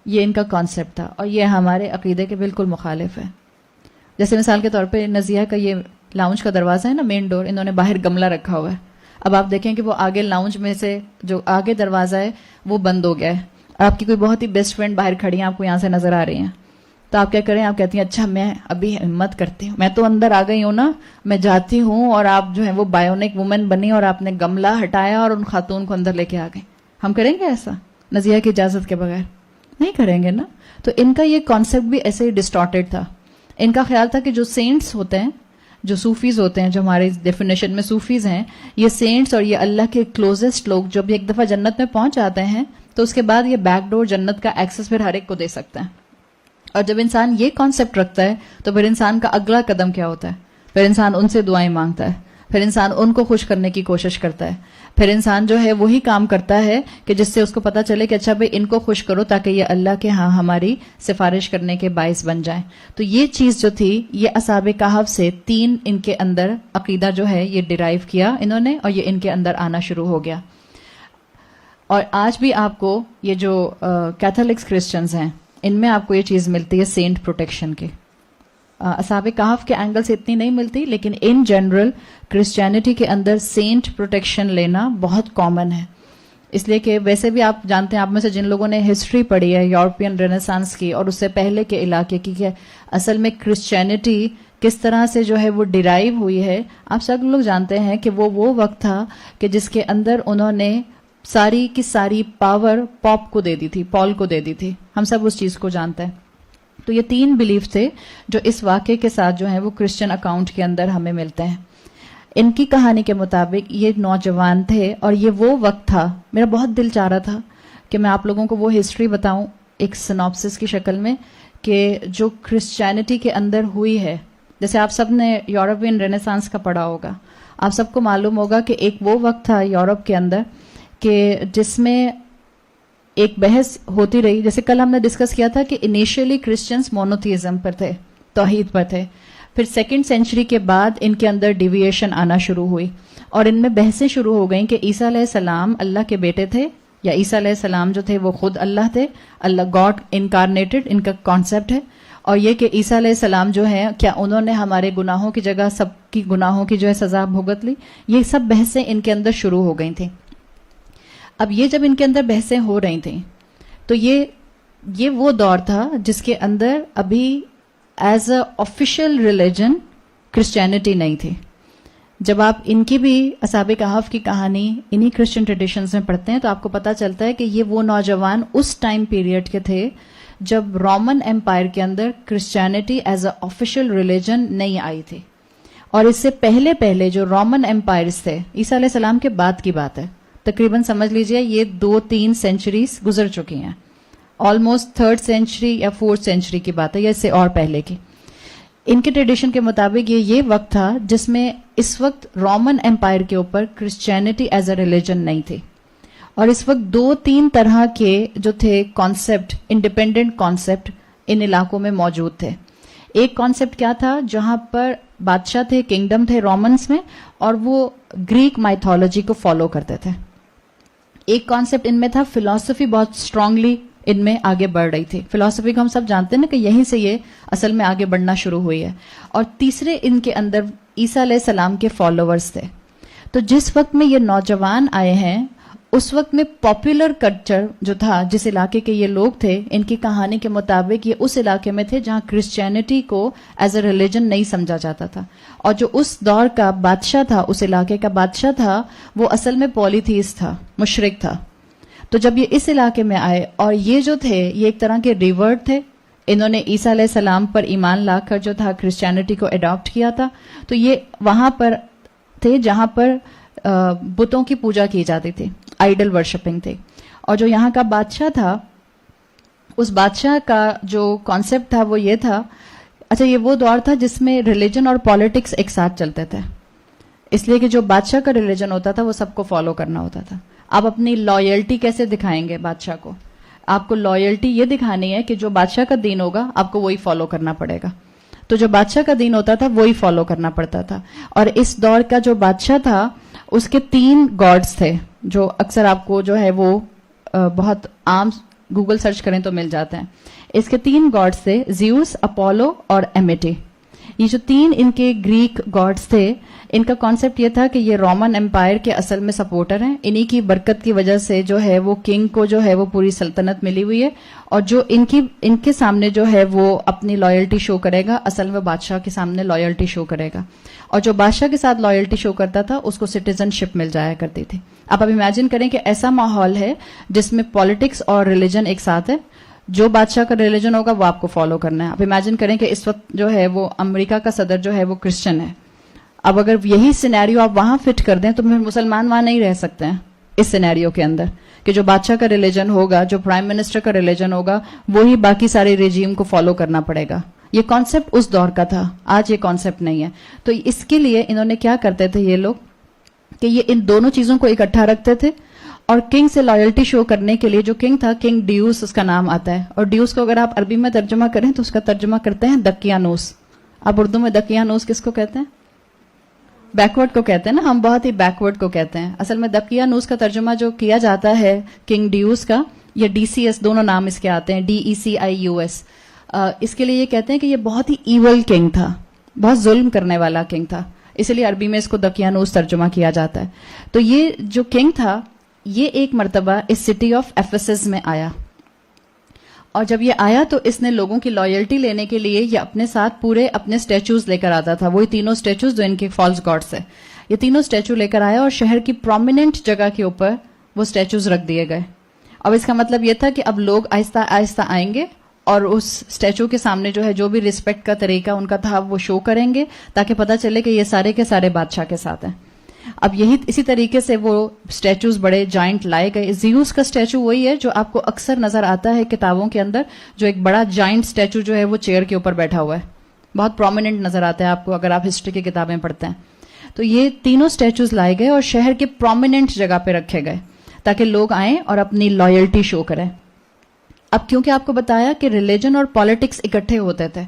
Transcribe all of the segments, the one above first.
یہ ان کا کانسیپٹ تھا اور یہ ہمارے عقیدے کے بالکل مخالف ہے. جیسے مثال کے طور پہ نزیہ کا یہ لاؤنج کا دروازہ ہے نا، مین ڈور، انہوں نے باہر گملہ رکھا ہوا ہے. اب آپ دیکھیں کہ وہ آگے لاؤنج میں سے جو آگے دروازہ ہے وہ بند ہو گیا ہے، اور آپ کی کوئی بہت ہی بیسٹ فرینڈ باہر کھڑی ہیں، آپ کو یہاں سے نظر آ رہی ہیں، تو آپ کیا کریں؟ آپ کہتی ہیں اچھا میں ابھی ہمت کرتی ہوں، میں تو اندر آ گئی ہوں نا، میں جاتی ہوں. اور آپ جو ہے وہ بایونک وومن بنی اور آپ نے گملہ ہٹایا اور ان خاتون کو اندر لے کے آ گئی. ہم کریں گے ایسا نزیہ کی اجازت کے بغیر؟ نہیں کریں گے نا. تو ان کا یہ کانسیپٹ بھی ایسے ہی ڈسٹارٹیڈ تھا. ان کا خیال تھا کہ جو سینٹس ہوتے ہیں، جو صوفیز ہوتے ہیں، جو ہماری ڈیفینیشن میں صوفیز ہیں، یہ سینٹس اور یہ اللہ کے کلوزسٹ لوگ جو بھی ایک دفعہ جنت میں پہنچ جاتے ہیں تو اس کے بعد یہ بیک ڈور جنت کا ایکسس پھر ہر ایک کو دے سکتے ہیں. اور جب انسان یہ کانسیپٹ رکھتا ہے تو پھر انسان کا اگلا قدم کیا ہوتا ہے؟ پھر انسان ان سے دعائیں مانگتا ہے، پھر انسان ان کو خوش کرنے کی کوشش کرتا ہے، پھر انسان جو ہے وہی کام کرتا ہے کہ جس سے اس کو پتا چلے کہ اچھا بھائی ان کو خوش کرو تاکہ یہ اللہ کے ہاں ہماری سفارش کرنے کے باعث بن جائیں. تو یہ چیز جو تھی یہ اصحاب کہف سے 3 ان کے اندر عقیدہ جو ہے یہ ڈیرائیو کیا انہوں نے، اور یہ ان کے اندر آنا شروع ہو گیا. اور آج بھی آپ کو یہ جو کیتھولکس کرسچنز ہیں ان میں آپ کو یہ چیز ملتی ہے سینٹ پروٹیکشن کی. اصحاب کہف کے اینگل سے اتنی نہیں ملتی، لیکن ان جنرل کرسچینٹی کے اندر سینٹ پروٹیکشن لینا بہت کامن ہے. اس لیے کہ ویسے بھی آپ جانتے ہیں، آپ میں سے جن لوگوں نے ہسٹری پڑھی ہے یورپین رینیسانس کی اور اس سے پہلے کے علاقے کی، کہ اصل میں کرسچینٹی کس طرح سے جو ہے وہ ڈیرائیو ہوئی ہے، آپ سب لوگ جانتے ہیں کہ وہ وقت تھا کہ جس کے اندر انہوں نے ساری کی ساری پاور پاپ کو دے دی تھی، پال کو دے دی تھی. ہم سب اس چیز کو جانتے ہیں. تو یہ 3 بلیف تھے جو اس واقعے کے ساتھ جو ہیں وہ کرسچن اکاؤنٹ کے اندر ہمیں ملتے ہیں. ان کی کہانی کے مطابق یہ نوجوان تھے اور یہ وہ وقت تھا، میرا بہت دل چاہ رہا تھا کہ میں آپ لوگوں کو وہ ہسٹری بتاؤں ایک سناپسس کی شکل میں کہ جو کرسچینٹی کے اندر ہوئی ہے. جیسے آپ سب نے یورپین رینیسانس کا پڑھا ہوگا، آپ سب کو معلوم ہوگا کہ ایک وہ وقت تھا یورپ کے اندر کہ جس میں ایک بحث ہوتی رہی. جیسے کل ہم نے ڈسکس کیا تھا کہ انیشیلی کرسچنز مونوتھیزم پر تھے، توحید پر تھے. پھر 2nd سینچری کے بعد ان کے اندر ڈیویشن آنا شروع ہوئی اور ان میں بحثیں شروع ہو گئیں کہ عیسیٰ علیہ السلام اللہ کے بیٹے تھے یا عیسیٰ علیہ السلام جو تھے وہ خود اللہ تھے، اللہ گاڈ انکارنیٹڈ ان کا کانسیپٹ ہے. اور یہ کہ عیسیٰ علیہ السلام جو ہیں کیا انہوں نے ہمارے گناہوں کی جگہ سب کی گناہوں کی جو ہے سزا بھگت لی. یہ سب بحثیں ان کے اندر شروع ہو گئی تھیں. اب یہ جب ان کے اندر بحثیں ہو رہی تھیں تو یہ وہ دور تھا جس کے اندر ابھی as a official religion Christianity نہیں تھی. جب آپ ان کی بھی اصحاب کہف کی کہانی انہی کرسچن ٹریڈیشنز میں پڑھتے ہیں تو آپ کو پتا چلتا ہے کہ یہ وہ نوجوان اس ٹائم پیریڈ کے تھے جب رومن امپائر کے اندر Christianity as a official religion نہیں آئی تھی. اور اس سے پہلے جو رومن امپائرز تھے، عیسیٰ علیہ السلام کے بعد کی بات ہے، تقریباً سمجھ لیجئے یہ 2-3 سینچریز گزر چکی ہیں. آلموسٹ 3rd سینچری یا 4th سینچری کی بات ہے یا اس سے اور پہلے کی. ان کے ٹریڈیشن کے مطابق یہ وقت تھا جس میں اس وقت رومن امپائر کے اوپر کرسچینٹی ایز اے ریلیجن نہیں تھی. اور اس وقت 2-3 طرح کے جو تھے کانسیپٹ، انڈیپینڈنٹ کانسیپٹ ان علاقوں میں موجود تھے. ایک کانسیپٹ کیا تھا؟ جہاں پر بادشاہ تھے، کنگڈم تھے رومنس میں، اور وہ گریک مائتھولوجی کو فالو کرتے تھے. ایک کانسیپٹ ان میں تھا فلسفی، بہت اسٹرانگلی ان میں آگے بڑھ رہی تھی. فلسفی کو ہم سب جانتے ہیں نا کہ یہیں سے یہ اصل میں آگے بڑھنا شروع ہوئی ہے. اور تیسرے ان کے اندر عیسیٰ علیہ السلام کے فالوورز تھے. تو جس وقت میں یہ نوجوان آئے ہیں اس وقت میں پاپولر کلچر جو تھا، جس علاقے کے یہ لوگ تھے، ان کی کہانی کے مطابق یہ اس علاقے میں تھے جہاں کرسچینٹی کو ایز اے ریلیجن نہیں سمجھا جاتا تھا. اور جو اس دور کا بادشاہ تھا، اس علاقے کا بادشاہ تھا، وہ اصل میں پولیتھیسٹ تھا، مشرک تھا. تو جب یہ اس علاقے میں آئے اور یہ جو تھے یہ ایک طرح کے ریورٹ تھے، انہوں نے عیسیٰ علیہ السلام پر ایمان لا کر جو تھا کرسچینٹی کو اڈاپٹ کیا تھا. تو یہ وہاں پر تھے جہاں پر بتوں کی پوجا کی جاتی تھی، آئیڈل ورشپنگ تھی. اور جو یہاں کا بادشاہ تھا، اس بادشاہ کا جو کانسیپٹ تھا وہ یہ تھا، اچھا یہ وہ دور تھا جس میں ریلیجن اور پالیٹکس ایک ساتھ چلتے تھے. اس لیے کہ جو بادشاہ کا ریلیجن ہوتا تھا وہ سب کو فالو کرنا ہوتا تھا. آپ اپنی لائلٹی کیسے دکھائیں گے بادشاہ کو؟ آپ کو لائلٹی یہ دکھانی ہے کہ جو بادشاہ کا دین ہوگا آپ کو وہی فالو کرنا پڑے گا. تو جو بادشاہ کا دین ہوتا تھا وہی فالو کرنا پڑتا تھا. اور اس دور کا جو بادشاہ تھا اس کے 3 گاڈز تھے جو اکثر آپ کو جو ہے وہ بہت عام گوگل سرچ کریں تو مل جاتے ہیں. اس کے 3 گاڈس تھے, زیوس, اپولو اور ایمیٹی. یہ جو 3 ان کے گریک گاڈس تھے, ان کا کانسیپٹ یہ تھا کہ یہ رومن امپائر کے اصل میں سپورٹر ہیں. انہی کی برکت کی وجہ سے جو ہے وہ کنگ کو جو ہے وہ پوری سلطنت ملی ہوئی ہے, اور جو ان کے سامنے جو ہے وہ اپنی لائلٹی شو کرے گا, اصل میں بادشاہ کے سامنے لائلٹی شو کرے گا. اور جو بادشاہ کے ساتھ لائلٹی شو کرتا تھا اس کو سٹیزن شپ مل جایا کرتی تھی. آپ اب امیجن کریں کہ ایسا ماحول ہے جس میں پالیٹکس اور ریلیجن ایک ساتھ ہے. جو بادشاہ کا ریلیجن ہوگا وہ آپ کو فالو کرنا ہے. آپ امیجن کریں کہ اس وقت جو ہے وہ امریکہ کا صدر جو ہے وہ کرسچن ہے. اب اگر یہی سینیریو آپ وہاں فٹ کر دیں تو پھر مسلمان وہاں نہیں رہ سکتے ہیں اس سینیریو کے اندر, کہ جو بادشاہ کا ریلیجن ہوگا, جو پرائم منسٹر کا ریلیجن ہوگا, وہی باقی سارے ریجیم کو فالو کرنا پڑے گا. یہ کانسیپٹ اس دور کا تھا, آج یہ کانسیپٹ نہیں ہے. تو اس کے لیے انہوں نے کیا کرتے تھے یہ لوگ, کہ یہ ان دونوں چیزوں کو اکٹھا رکھتے تھے. اور کنگ سے لائلٹی شو کرنے کے لیے, جو کنگ تھا, کنگ ڈیوس اس کا نام آتا ہے, اور ڈیوس کو اگر آپ عربی میں ترجمہ کریں تو اس کا ترجمہ کرتے ہیں دقیانوس. آپ اردو میں دقیانوس کس کو کہتے ہیں؟ بیکورڈ کو کہتے ہیں نا, ہم بہت ہی بیکورڈ کو کہتے ہیں. اصل میں دقیانوس کا ترجمہ جو کیا جاتا ہے کنگ ڈیوس کا, یا ڈی سی ایس, دونوں نام اس کے آتے ہیں, DECIUS. اس کے لیے یہ کہتے ہیں کہ یہ بہت ہی ایول کنگ تھا, بہت ظلم کرنے والا کنگ تھا, اسی لیے عربی میں اس کو دقیانوس ترجمہ کیا جاتا ہے. تو یہ جو کنگ تھا یہ ایک مرتبہ اس سٹی آف ایفیسس میں آیا, اور جب یہ آیا تو اس نے لوگوں کی لائلٹی لینے کے لیے یہ اپنے ساتھ پورے اپنے اسٹیچوز لے کر آتا تھا. وہی 3 اسٹیچوز جو ان کے فالس گاڈس ہیں, یہ 3 اسٹیچو لے کر آیا اور شہر کی پرومیننٹ جگہ کے اوپر وہ اسٹیچوز رکھ دیے گئے. اب اس کا مطلب یہ تھا کہ اب لوگ آہستہ آہستہ آئیں گے اور اس اسٹیچو کے سامنے جو ہے جو بھی رسپیکٹ کا طریقہ ان کا تھا وہ شو کریں گے, تاکہ پتہ چلے کہ یہ سارے کے سارے بادشاہ کے ساتھ ہیں. اب یہی اسی طریقے سے وہ اسٹیچوز بڑے جائنٹ لائے گئے. زیوس کا اسٹیچو وہی ہے جو آپ کو اکثر نظر آتا ہے کتابوں کے اندر, جو ایک بڑا جائنٹ اسٹیچو جو ہے وہ چیئر کے اوپر بیٹھا ہوا ہے, بہت پرومیننٹ نظر آتا ہے آپ کو اگر آپ ہسٹری کی کتابیں پڑھتے ہیں. تو یہ 3 اسٹیچوز لائے گئے اور شہر کے پرومیننٹ جگہ پہ رکھے گئے تاکہ لوگ آئیں اور اپنی لائلٹی شو کریں. اب کیونکہ آپ کو بتایا کہ ریلیجن اور پالیٹکس اکٹھے ہوتے تھے,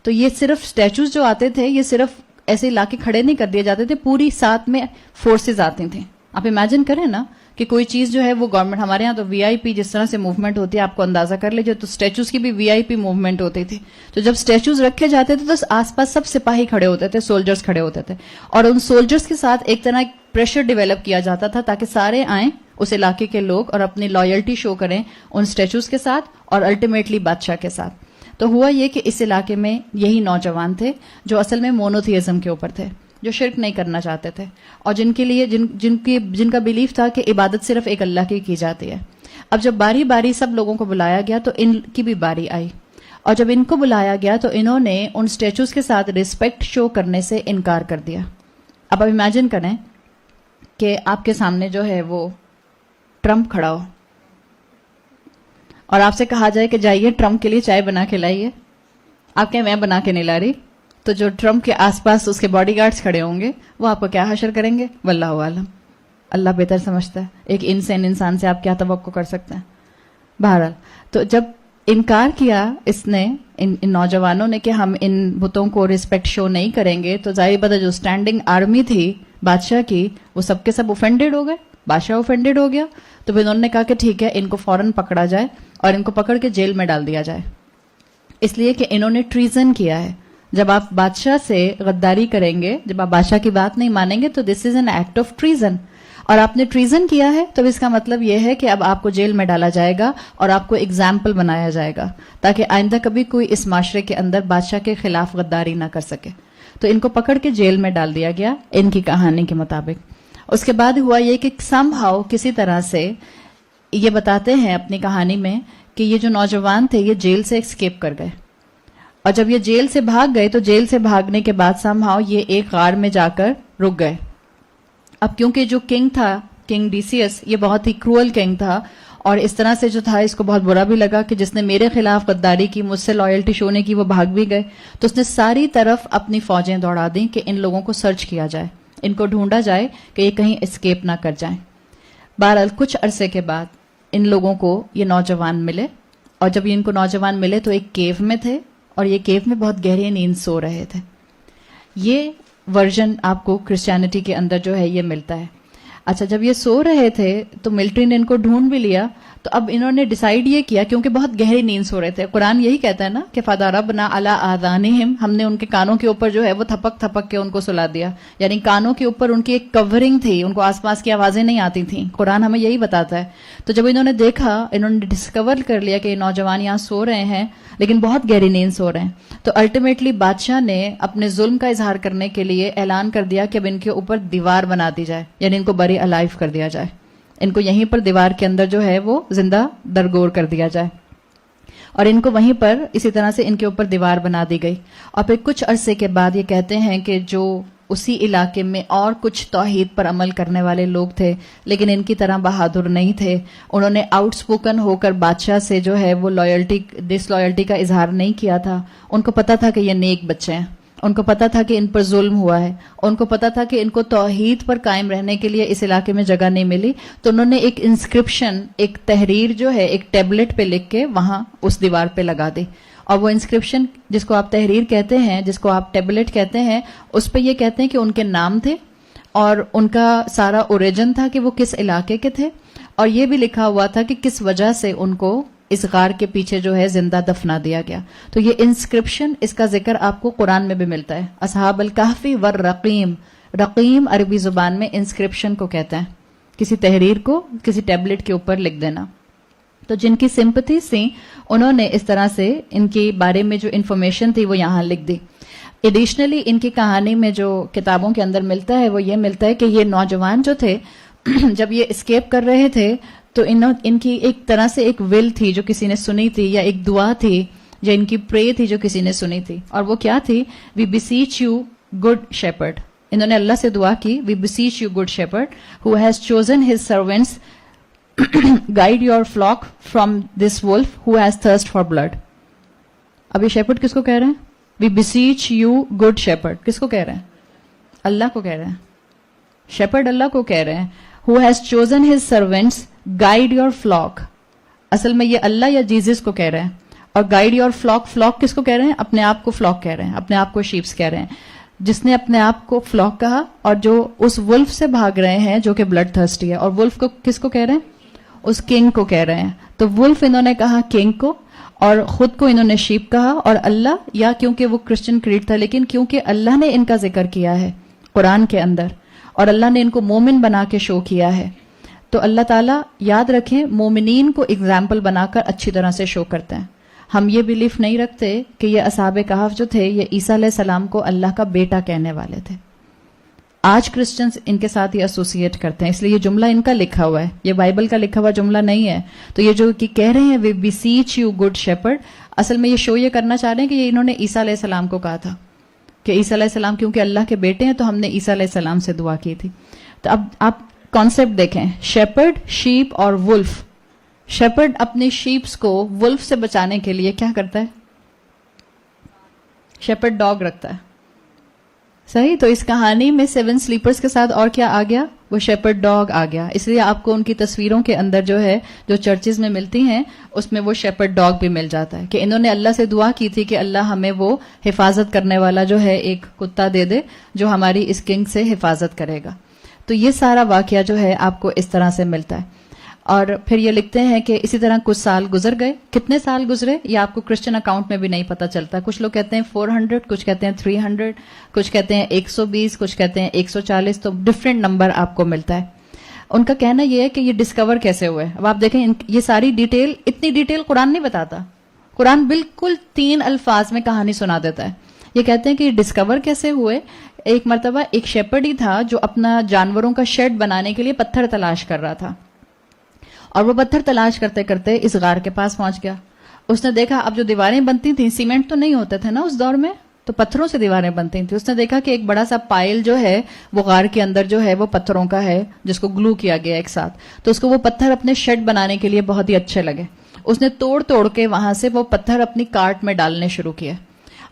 تو یہ صرف اسٹیچوز جو آتے تھے یہ صرف ایسے لا کے کھڑے نہیں کر دیے جاتے تھے, پوری ساتھ میں فورسز آتی تھیں. آپ امیجن کریں نا کہ کوئی چیز جو ہے وہ گورنمنٹ, ہمارے ہاں تو VIP جس طرح سے موومنٹ ہوتی ہے آپ کو اندازہ کر لیجیے, تو اسٹیچوز کی بھی VIP موومنٹ ہوتی تھی. تو جب اسٹیچوز رکھے جاتے تھے تو آس پاس سب سپاہی کھڑے ہوتے تھے, سولجرز کھڑے ہوتے تھے, اور ان سولجرز کے ساتھ ایک طرح پریشر ڈیولپ کیا جاتا تھا تاکہ سارے آئیں اس علاقے کے لوگ اور اپنی لائلٹی شو کریں ان اسٹیچوز کے ساتھ اور الٹیمیٹلی بادشاہ کے ساتھ. تو ہوا یہ کہ اس علاقے میں یہی نوجوان تھے جو اصل میں مونوتھیزم کے اوپر تھے, جو شرک نہیں کرنا چاہتے تھے, اور جن کے لیے جن کا بیلیف تھا کہ عبادت صرف ایک اللہ کی جاتی ہے. اب جب باری باری سب لوگوں کو بلایا گیا تو ان کی بھی باری آئی, اور جب ان کو بلایا گیا تو انہوں نے ان اسٹیچوز کے ساتھ ریسپیکٹ شو کرنے سے انکار کر دیا. اب امیجن کریں کہ آپ کے سامنے جو ہے وہ ٹرمپ کھڑا ہو اور آپ سے کہا جائے کہ جائیے ٹرمپ کے لیے چائے بنا کے لائیے. آپ کہیں میں بنا کے نہیں لا رہی, تو جو ٹرمپ کے آس پاس اس کے باڈی گارڈز کھڑے ہوں گے وہ آپ کو کیا حشر کریں گے؟ واللہ عالم, اللہ بہتر سمجھتا ہے. ایک انسان سے آپ کیا توقع کر سکتے ہیں؟ بہرحال تو جب انکار کیا اس نے ان نوجوانوں نے کہ ہم ان بتوں کو رسپیکٹ شو نہیں کریں گے, تو ظاہر بات ہے جو اسٹینڈنگ آرمی تھی بادشاہ کی وہ سب کے سب اوفینڈیڈ ہو گئے, بادشاہ اوفینڈیڈ ہو گیا. تو پھر انہوں نے کہا کہ ٹھیک ہے, ان کو فوراً پکڑا جائے اور ان کو پکڑ کے جیل میں ڈال دیا جائے, اس لیے کہ انہوں نے ٹریزن کیا ہے. جب آپ بادشاہ سے غداری کریں گے, جب آپ بادشاہ کی بات نہیں مانیں گے تو this is an act of treason, اور آپ نے ٹریزن کیا ہے تو اس کا مطلب یہ ہے کہ اب آپ کو جیل میں ڈالا جائے گا اور آپ کو ایگزامپل بنایا جائے گا تاکہ آئندہ کبھی کوئی اس معاشرے کے اندر بادشاہ کے خلاف غداری نہ کر سکے. تو ان کو پکڑ کے جیل میں ڈال دیا گیا ان کی کہانی کے مطابق. اس کے بعد ہوا یہ کہ سم ہاؤ کسی طرح سے یہ بتاتے ہیں اپنی کہانی میں کہ یہ جو نوجوان تھے یہ جیل سے اسکیپ کر گئے, اور جب یہ جیل سے بھاگ گئے تو جیل سے بھاگنے کے بعد سم ہاؤ یہ ایک غار میں جا کر رک گئے. اب کیونکہ جو کنگ تھا, کنگ ڈیسیس, یہ بہت ہی کرول کنگ تھا, اور اس طرح سے جو تھا اس کو بہت برا بھی لگا کہ جس نے میرے خلاف غداری کی, مجھ سے لائلٹی شو نے کی, وہ بھاگ بھی گئے. تو اس نے ساری طرف اپنی فوجیں دوڑا دیں کہ ان لوگوں کو سرچ کیا جائے, ان کو ڈھونڈا جائے کہ یہ کہیں اسکیپ نہ کر جائیں. بہرحال کچھ عرصے کے بعد ان لوگوں کو یہ نوجوان ملے, اور جب یہ ان کو نوجوان ملے تو ایک کیو میں تھے, اور یہ کیو میں بہت گہری نیند سو رہے تھے. یہ ورژن آپ کو کرسچینٹی کے اندر جو ہے یہ ملتا ہے. اچھا, جب یہ سو رہے تھے تو ملٹری نے ان کو ڈھونڈ بھی لیا, تو اب انہوں نے ڈیسائیڈ یہ کیا، کیونکہ بہت گہری نیند سو رہے تھے. قرآن یہی کہتا ہے نا کہ فَضَرَبْنَا عَلَىٰ آذَانِهِمْ، ہم نے ان کے کانوں کے اوپر جو ہے وہ تھپک تھپک کے ان کو سلا دیا. یعنی کانوں کے اوپر ان کی ایک کورنگ تھی، ان کو آس پاس کی آوازیں نہیں آتی تھیں. قرآن ہمیں یہی بتاتا ہے. تو جب انہوں نے دیکھا، انہوں نے ڈسکور کر لیا کہ یہ نوجوان یہاں سو رہے ہیں لیکن بہت گہری نیند سو رہے ہیں، تو الٹیمیٹلی بادشاہ نے اپنے ظلم کا اظہار کرنے کے لیے اعلان کر دیا کہ اب ان کے اوپر دیوار بنا دی جائے، یعنی ان کو بری الائف کر دیا جائے، ان کو یہیں پر دیوار کے اندر جو ہے وہ زندہ درگور کر دیا جائے. اور ان کو وہیں پر اسی طرح سے ان کے اوپر دیوار بنا دی گئی. اور پھر کچھ عرصے کے بعد یہ کہتے ہیں کہ جو اسی علاقے میں اور کچھ توحید پر عمل کرنے والے لوگ تھے لیکن ان کی طرح بہادر نہیں تھے، انہوں نے آؤٹ اسپوکن ہو کر بادشاہ سے جو ہے وہ ڈس لائلٹی کا اظہار نہیں کیا تھا. ان کو پتا تھا کہ یہ نیک بچے ہیں، ان کو پتا تھا کہ ان پر ظلم ہوا ہے، ان کو پتا تھا کہ ان کو توحید پر قائم رہنے کے لیے اس علاقے میں جگہ نہیں ملی. تو انہوں نے ایک انسکرپشن، ایک تحریر جو ہے ایک ٹیبلٹ پہ لکھ کے وہاں اس دیوار پہ لگا دی. اور وہ انسکرپشن جس کو آپ تحریر کہتے ہیں، جس کو آپ ٹیبلٹ کہتے ہیں، اس پہ یہ کہتے ہیں کہ ان کے نام تھے اور ان کا سارا اوریجن تھا کہ وہ کس علاقے کے تھے، اور یہ بھی لکھا ہوا تھا کہ کس وجہ سے ان کو اس غار کے پیچھے جو ہے زندہ دفنا دیا گیا. تو یہ انسکرپشن، اس کا ذکر آپ کو قرآن میں بھی ملتا ہے. اصحاب الکہف والرقیم، رقیم عربی زبان میں انسکرپشن کو کہتے ہیں، کسی تحریر کو کسی ٹیبلٹ کے اوپر لکھ دینا. تو جن کی سمپتھیز تھیں انہوں نے اس طرح سے ان کے بارے میں جو انفارمیشن تھی وہ یہاں لکھ دی. ایڈیشنلی ان کی کہانی میں جو کتابوں کے اندر ملتا ہے وہ یہ ملتا ہے کہ یہ نوجوان جو تھے جب یہ اسکیپ کر رہے تھے تو ان کی ایک طرح سے ایک ول تھی جو کسی نے سنی تھی، یا ایک دعا تھی یا ان کی پرے تھی جو کسی نے سنی تھی. اور وہ کیا تھی؟ We beseech you good shepherd. انہوں نے اللہ سے دعا کی، we beseech you good shepherd who has chosen his servants guide your flock from this wolf who has thirst for blood. اب یہ shepherd کس کو کہہ رہے ہیں؟ we beseech you good shepherd. کس کو کہہ رہے ہیں؟ اللہ کو کہہ رہے ہیں. shepherd اللہ کو کہہ رہے ہیں. who has chosen his servants guide your flock. اصل میں یہ اللہ یا جیزس کو کہہ رہے ہیں. اور guide your flock، flock کس کو کہہ رہے ہیں؟ اپنے آپ کو flock کہہ رہے ہیں، اپنے آپ کو sheeps کہہ رہے ہیں. جس نے اپنے آپ کو flock کہا اور جو اس wolf سے بھاگ رہے ہیں جو کہ blood thirsty ہے. اور wolf کو کس کو کہہ رہے ہیں؟ اس کنگ کو کہہ رہے ہیں. تو ولف انہوں نے کہا کنگ کو، اور خود کو انہوں نے شیپ کہا. اور اللہ، یا کیونکہ وہ کرسچن کریڈ تھا لیکن کیونکہ اللہ نے ان کا ذکر کیا ہے قرآن کے اندر اور اللہ نے ان کو مومن بنا کے شو کیا ہے، تو اللہ تعالیٰ یاد رکھیں مومنین کو اگزامپل بنا کر اچھی طرح سے شو کرتے ہیں. ہم یہ بلیف نہیں رکھتے کہ یہ اصحاب کہف جو تھے یہ عیسیٰ علیہ السلام کو اللہ کا بیٹا کہنے والے تھے. آج کرسچنز ان کے ساتھ یہ ایسوسیٹ کرتے ہیں، اس لیے یہ جملہ ان کا لکھا ہوا ہے، یہ بائبل کا لکھا ہوا جملہ نہیں ہے. تو یہ جو کہ کہہ رہے ہیں وی بیسیچ یو گڈ شیپرڈ، اصل میں یہ شو یہ کرنا چاہ رہے ہیں کہ یہ انہوں نے عیسیٰ علیہ السلام کو کہا تھا کہ عیسیٰ علیہ السلام کیونکہ اللہ کے بیٹے ہیں تو ہم نے عیسیٰ علیہ السلام سے دعا کی تھی. تو اب آپ کانسیپٹ دیکھیں، شیپرڈ، شیپ اور ولف. شیپرڈ اپنی شیپس کو ولف سے بچانے کے لیے کیا کرتا ہے؟ شیپرڈ ڈاگ رکھتا ہے. صحیح. تو اس کہانی میں 7 سلیپرز کے ساتھ اور کیا آ گیا؟ وہ شیپرڈ ڈاگ آ گیا. اس لیے آپ کو ان کی تصویروں کے اندر جو ہے جو چرچز میں ملتی ہیں اس میں وہ شیپرڈ ڈاگ بھی مل جاتا ہے کہ انہوں نے اللہ سے دعا کی تھی کہ اللہ ہمیں وہ حفاظت کرنے والا جو ہے ایک کتا دے دے جو ہماری اس کنگ سے حفاظت کرے گا. تو یہ سارا واقعہ جو ہے آپ کو اس طرح سے ملتا ہے. اور پھر یہ لکھتے ہیں کہ اسی طرح کچھ سال گزر گئے. کتنے سال گزرے یہ آپ کو کرسچن اکاؤنٹ میں بھی نہیں پتا چلتا. کچھ لوگ کہتے ہیں 400، کچھ کہتے ہیں 300، کچھ کہتے ہیں 120، کچھ کہتے ہیں 140. تو ڈفرینٹ نمبر آپ کو ملتا ہے. ان کا کہنا یہ ہے کہ یہ ڈسکور کیسے ہوئے. اب آپ دیکھیں یہ ساری ڈیٹیل، اتنی ڈیٹیل قرآن نہیں بتاتا. قرآن بالکل 3 الفاظ میں کہانی سنا دیتا ہے. یہ کہتے ہیں کہ یہ ڈسکور کیسے ہوئے. ایک مرتبہ ایک شیپرڈ ہی تھا جو اپنا جانوروں کا شیڈ بنانے کے لیے پتھر تلاش کر رہا تھا، اور وہ پتھر تلاش کرتے کرتے اس غار کے پاس پہنچ گیا. اس نے دیکھا اب جو دیواریں بنتی تھیں، سیمنٹ تو نہیں ہوتے تھے نا اس دور میں، تو پتھروں سے دیواریں بنتی تھیں. اس نے دیکھا کہ ایک بڑا سا پائل جو ہے وہ غار کے اندر جو ہے وہ پتھروں کا ہے جس کو گلو کیا گیا ایک ساتھ. تو اس کو وہ پتھر اپنے شیڈ بنانے کے لیے بہت ہی اچھے لگے. اس نے توڑ توڑ کے وہاں سے وہ پتھر اپنی کارٹ میں ڈالنے شروع کیے.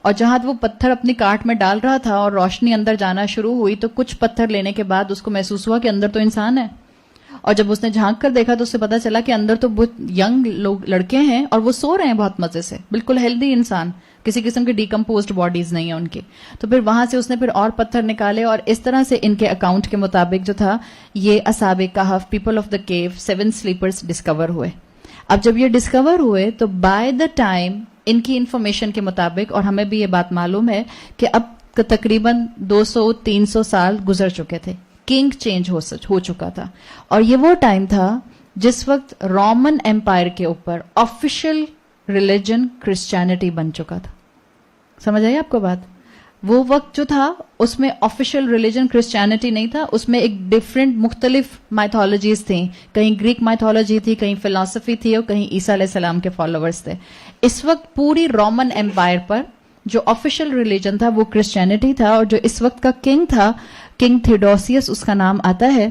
اور جہاں وہ پتھر اپنی کارٹ میں ڈال رہا تھا اور روشنی اندر جانا شروع ہوئی تو کچھ پتھر لینے کے بعد اس کو محسوس ہوا کہ اندر تو انسان ہے. اور جب اس نے جھانک کر دیکھا تو اسے پتا چلا کہ اندر تو بہت ینگ لوگ لڑکے ہیں اور وہ سو رہے ہیں بہت مزے سے، بالکل ہیلدی انسان، کسی قسم کی ڈیکمپوزڈ باڈیز نہیں ہیں ان کی. تو پھر وہاں سے اس نے پھر اور پتھر نکالے اور اس طرح سے ان کے اکاؤنٹ کے مطابق جو تھا یہ اصحاب کہف، people of the cave, 7 sleepers discover ہوئے. اب جب یہ ڈسکور ہوئے تو بائی دا ٹائم ان کی انفارمیشن کے مطابق, اور ہمیں بھی یہ بات معلوم ہے کہ اب تقریباً 200-300 سال گزر چکے تھے, کنگ چینج ہو چکا تھا, اور یہ وہ ٹائم تھا جس وقت رومن ایمپائر کے اوپر آفیشیل ریلیجن کرسچینٹی بن چکا تھا. سمجھ آئی آپ کو بات؟ وہ وقت جو تھا اس میں آفیشیل ریلیجن کرسچینٹی نہیں تھا, اس میں ایک ڈفرینٹ مختلف مائتھولوجیز تھیں, کہیں گریک مائتھولوجی تھی, کہیں فلسفی تھی, اور کہیں عیسیٰ علیہ السلام کے فالوورز تھے. اس وقت پوری رومن ایمپائر پر جو آفیشیل ریلیجن تھا وہ کرسچینٹی تھا, اور جو اس وقت کا کنگ تھا, کنگ تھیوڈوسیس اس کا نام آتا ہے.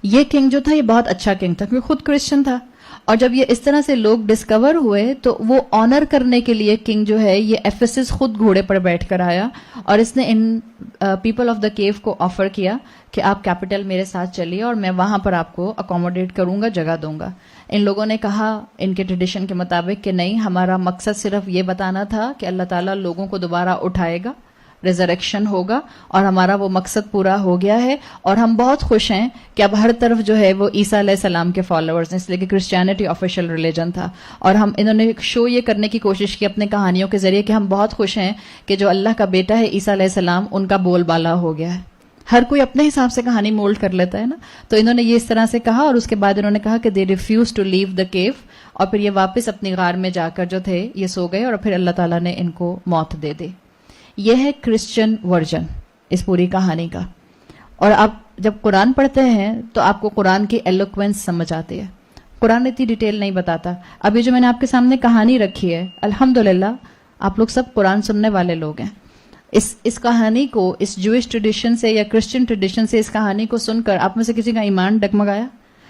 یہ کنگ جو تھا یہ بہت اچھا کنگ تھا کیونکہ خود کرسچن تھا, اور جب یہ اس طرح سے لوگ ڈسکور ہوئے تو وہ آنر کرنے کے لیے کنگ جو ہے یہ ایفیسس خود گھوڑے پر بیٹھ کر آیا, اور اس نے ان پیپل آف دا کیو کو آفر کیا کہ آپ کیپٹل میرے ساتھ چلیے اور میں وہاں پر آپ کو اکوموڈیٹ کروں گا, جگہ دوں گا. ان لوگوں نے کہا ان کے ٹریڈیشن کے مطابق کہ نہیں, ہمارا مقصد صرف یہ بتانا تھا کہ اللہ تعالیٰ لوگوں کو دوبارہ اٹھائے گا, ریزریکشن ہوگا, اور ہمارا وہ مقصد پورا ہو گیا ہے, اور ہم بہت خوش ہیں کہ اب ہر طرف جو ہے وہ عیسیٰ علیہ السلام کے فالوورز ہیں, اس لیے کہ کرسچینٹی آفیشیل ریلیجن تھا. اور انہوں نے شو یہ کرنے کی کوشش کی اپنے کہانیوں کے ذریعے کہ ہم بہت خوش ہیں کہ جو اللہ کا بیٹا ہے عیسیٰ علیہ السلام, ان کا بول بالا ہو گیا ہے. ہر کوئی اپنے حساب سے کہانی مولڈ کر لیتا ہے نا, تو انہوں نے یہ اس طرح سے کہا, اور اس کے بعد انہوں نے کہا کہ دے ریفیوز ٹو لیو دا کیو, اور پھر یہ واپس اپنی غار میں جا کر جو تھے یہ سو گئے, اور پھر اللہ تعالیٰ نے ان کو موت دے دی. یہ ہے کرسچن ورژن اس پوری کہانی کا. اور آپ جب قرآن پڑھتے ہیں تو آپ کو قرآن کی ایلوکوینس سمجھ آتی ہے. قرآن اتنی ڈیٹیل نہیں بتاتا. ابھی جو میں نے آپ کے سامنے کہانی رکھی ہے, الحمدللہ آپ لوگ سب قرآن سننے والے لوگ ہیں. اس کہانی کو اس جوئش ٹریڈیشن سے یا کرسچن ٹریڈیشن سے اس کہانی کو سن کر آپ میں سے کسی کا ایمان ڈگمگایا,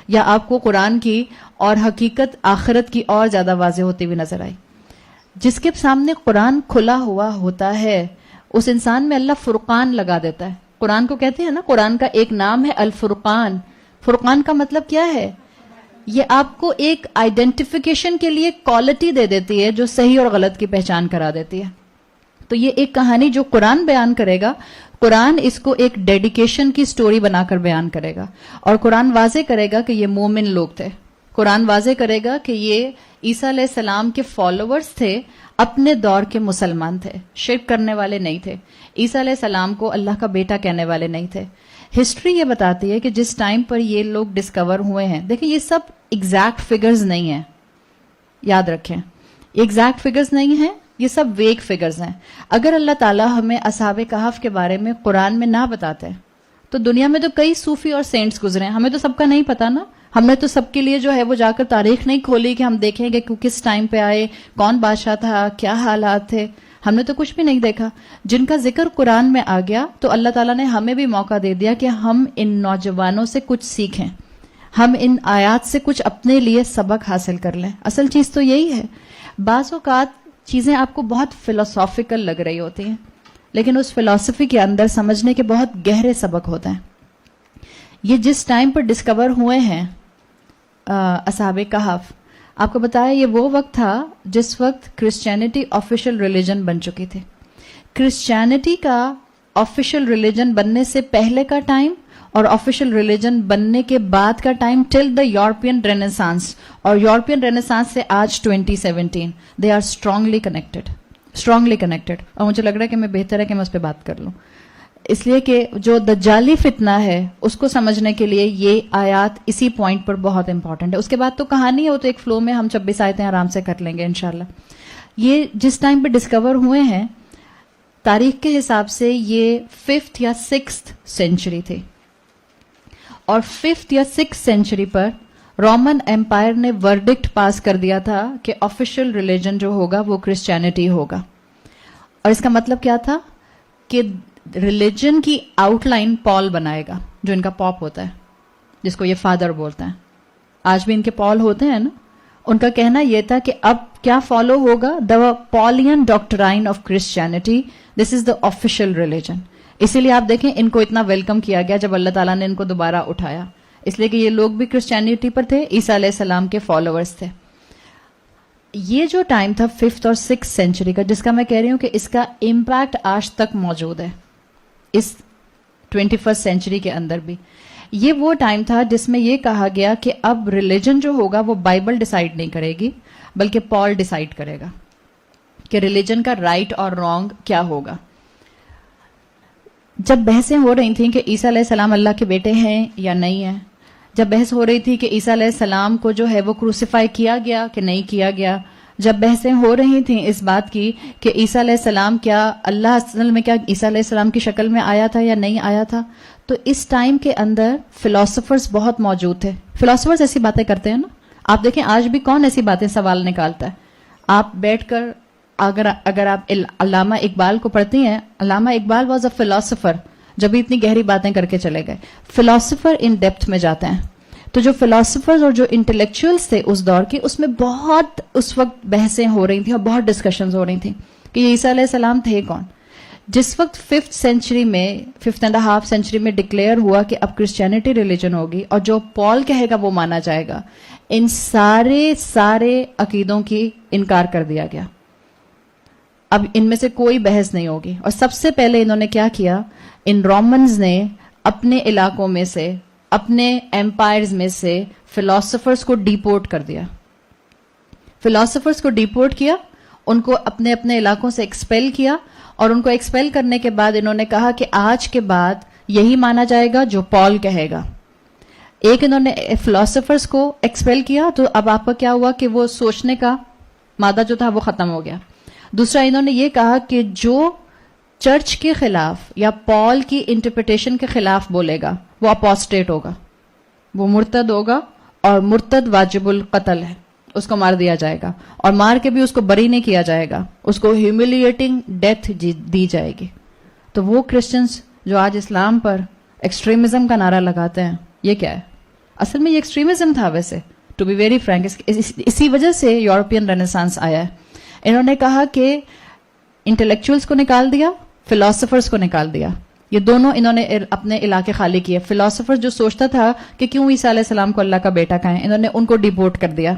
یا آپ کو قرآن کی اور حقیقت آخرت کی اور زیادہ واضح ہوتی ہوئی نظر آئی؟ جس کے سامنے قرآن کھلا ہوا ہوتا ہے اس انسان میں اللہ فرقان لگا دیتا ہے. قرآن کو کہتے ہیں نا, قرآن کا ایک نام ہے الفرقان. فرقان کا مطلب کیا ہے؟ یہ آپ کو ایک آئیڈینٹیفیکیشن کے لیے کوالٹی دے دیتی ہے جو صحیح اور غلط کی پہچان کرا دیتی ہے. تو یہ ایک کہانی جو قرآن بیان کرے گا, قرآن اس کو ایک ڈیڈیکیشن کی سٹوری بنا کر بیان کرے گا, اور قرآن واضح کرے گا کہ یہ مومن لوگ تھے. قرآن واضح کرے گا کہ یہ عیسیٰ علیہ السلام کے فالوورز تھے, اپنے دور کے مسلمان تھے, شرک کرنے والے نہیں تھے, عیسیٰ علیہ السلام کو اللہ کا بیٹا کہنے والے نہیں تھے. ہسٹری یہ بتاتی ہے کہ جس ٹائم پر یہ لوگ ڈسکور ہوئے ہیں, دیکھیں یہ سب ایگزیکٹ فگرز نہیں ہیں, یاد رکھیں ایگزیکٹ فگرز نہیں ہیں, یہ سب ویگ فگرز ہیں. اگر اللہ تعالیٰ ہمیں اصحاب کہف کے بارے میں قرآن میں نہ بتاتے تو دنیا میں تو کئی صوفی اور سینٹس گزرے ہیں, ہمیں تو سب کا نہیں پتا نا. ہم نے تو سب کے لیے جو ہے وہ جا کر تاریخ نہیں کھولی کہ ہم دیکھیں گے کہ کس ٹائم پہ آئے, کون بادشاہ تھا, کیا حالات تھے. ہم نے تو کچھ بھی نہیں دیکھا. جن کا ذکر قرآن میں آ گیا تو اللہ تعالیٰ نے ہمیں بھی موقع دے دیا کہ ہم ان نوجوانوں سے کچھ سیکھیں, ہم ان آیات سے کچھ اپنے لیے سبق حاصل کر لیں. اصل چیز تو یہی ہے. بعض اوقات چیزیں آپ کو بہت فلسافیکل لگ رہی ہوتی ہیں, لیکن اس فلسفی کے اندر سمجھنے کے بہت گہرے سبق ہوتے ہیں. یہ جس ٹائم پر ڈسکور ہوئے ہیں اصحاب کہف, آپ کو بتایا یہ وہ وقت تھا جس وقت کرسچینٹی آفیشیل ریلیجن بن چکی تھی. کرسچینٹی کا آفیشیل ریلیجن بننے سے پہلے کا ٹائم اور آفیشیل ریلیجن بننے کے بعد کا time till the European Renaissance, اور یورپین رینیسانس سے آج 2017 دے آر اسٹرانگلی کنیکٹڈ. اور مجھے لگ رہا ہے کہ میں بہتر ہے کہ میں اس پہ بات کر لوں, اس لیے کہ جو دجالی فتنہ ہے اس کو سمجھنے کے لیے یہ آیات اسی پوائنٹ پر بہت امپورٹنٹ ہے. اس کے بعد تو کہانی ہے, وہ تو ایک فلو میں ہم 26 آیتیں آرام سے کر لیں گے انشاءاللہ. یہ جس ٹائم پہ ڈسکور ہوئے ہیں تاریخ کے حساب سے یہ 5th یا 6th سینچری تھی, اور 5th یا 6th سینچری پر رومن ایمپائر نے ورڈکٹ پاس کر دیا تھا کہ آفیشیل ریلیجن جو ہوگا وہ کرسچینٹی ہوگا. اور اس کا مطلب کیا تھا کہ ریلیجن کی آؤٹ لائن پال بنائے گا, جو ان کا پاپ ہوتا ہے جس کو یہ فادر بولتے ہیں. آج بھی ان کے پال ہوتے ہیں نا. ان کا کہنا یہ تھا کہ اب کیا فالو ہوگا, the Pauline doctrine of Christianity, this is the official religion. اسی لیے آپ دیکھیں ان کو اتنا ویلکم کیا گیا جب اللہ تعالیٰ نے ان کو دوبارہ اٹھایا, اس لیے کہ یہ لوگ بھی کرسچینٹی پر تھے, عیسیٰ علیہ السلام کے فالوورز تھے. یہ جو ٹائم تھا 5th اور 6th سینچری کا, جس کا میں کہہ رہی ہوں کہ اس کا امپیکٹ آج تک موجود ہے اس 21st سینچری کے اندر بھی. یہ وہ ٹائم تھا جس میں یہ کہا گیا کہ اب ریلیجن جو ہوگا وہ بائبل ڈیسائیڈ نہیں کرے گی بلکہ پال ڈیسائیڈ کرے گا کہ ریلیجن کا رائٹ اور رانگ کیا ہوگا. جب بحثیں ہو رہی تھیں کہ عیسیٰ علیہ السلام اللہ کے بیٹے ہیں یا نہیں ہیں, جب بحث ہو رہی تھی کہ عیسیٰ علیہ السلام کو جو ہے وہ کروسیفائی کیا گیا کہ نہیں کیا گیا, جب بحثیں ہو رہی تھیں اس بات کی کہ عیسیٰ علیہ السلام کیا اللہ اصل میں کیا عیسیٰ علیہ السلام کی شکل میں آیا تھا یا نہیں آیا تھا, تو اس ٹائم کے اندر فلاسفرز بہت موجود تھے. فلاسفرز ایسی باتیں کرتے ہیں نا, آپ دیکھیں آج بھی کون ایسی باتیں سوال نکالتا ہے. آپ بیٹھ کر اگر آپ علامہ اقبال کو پڑھتی ہیں, علامہ اقبال واز اے فلاسفر, جب اتنی گہری باتیں کر کے چلے گئے. فلاسفر ان ڈیپتھ میں جاتے ہیں. تو جو فلاسفرز اور جو انٹلیکچوئلس تھے اس دور کے, اس میں بہت اس وقت بحثیں ہو رہی تھیں اور بہت ڈسکشنز ہو رہی تھیں کہ یہ عیسیٰ علیہ السلام تھے کون. جس وقت 5th سینچری میں 5th اینڈ ہاف سینچری میں ڈکلیئر ہوا کہ اب کرسچینٹی ریلیجن ہوگی اور جو پال کہے گا وہ مانا جائے گا, ان سارے عقیدوں کی انکار کر دیا گیا. اب ان میں سے کوئی بحث نہیں ہوگی. اور سب سے پہلے انہوں نے کیا کیا, ان رومنز نے اپنے علاقوں میں سے, اپنے ایمپائرز میں سے فلاسفرز کو ڈیپورٹ کر دیا. فلاسفرز کو ڈیپورٹ کیا, ان کو اپنے اپنے علاقوں سے ایکسپیل کیا, اور ان کو ایکسپیل کرنے کے بعد انہوں نے کہا کہ آج کے بعد یہی مانا جائے گا جو پال کہے گا. ایک انہوں نے فلاسفرز کو ایکسپیل کیا, تو اب آپ کا کیا ہوا کہ وہ سوچنے کا مادہ جو تھا وہ ختم ہو گیا. دوسرا انہوں نے یہ کہا کہ جو چرچ کے خلاف یا پال کی انٹرپریٹیشن کے خلاف بولے گا وہ اپوسٹیٹ ہوگا, وہ مرتد ہوگا, اور مرتد واجب القتل ہے, اس کو مار دیا جائے گا, اور مار کے بھی اس کو بری نہیں کیا جائے گا, اس کو ہیوملیٹنگ ڈیتھ دی جائے گی. تو وہ کرسچنز جو آج اسلام پر ایکسٹریمزم کا نعرہ لگاتے ہیں, یہ کیا ہے؟ اصل میں یہ ایکسٹریمزم تھا. ویسے ٹو بی ویری فرینک, اسی وجہ سے یورپین رینیسانس آیا ہے. انہوں نے کہا کہ انٹلیکچوئلس کو نکال دیا, فلاسفرز کو نکال دیا. یہ دونوں انہوں نے اپنے علاقے خالی کیے. فلاسفر جو سوچتا تھا کہ کیوں عیسیٰ علیہ السلام کو اللہ کا بیٹا کہیں, انہوں نے ان کو ڈیپورٹ کر دیا.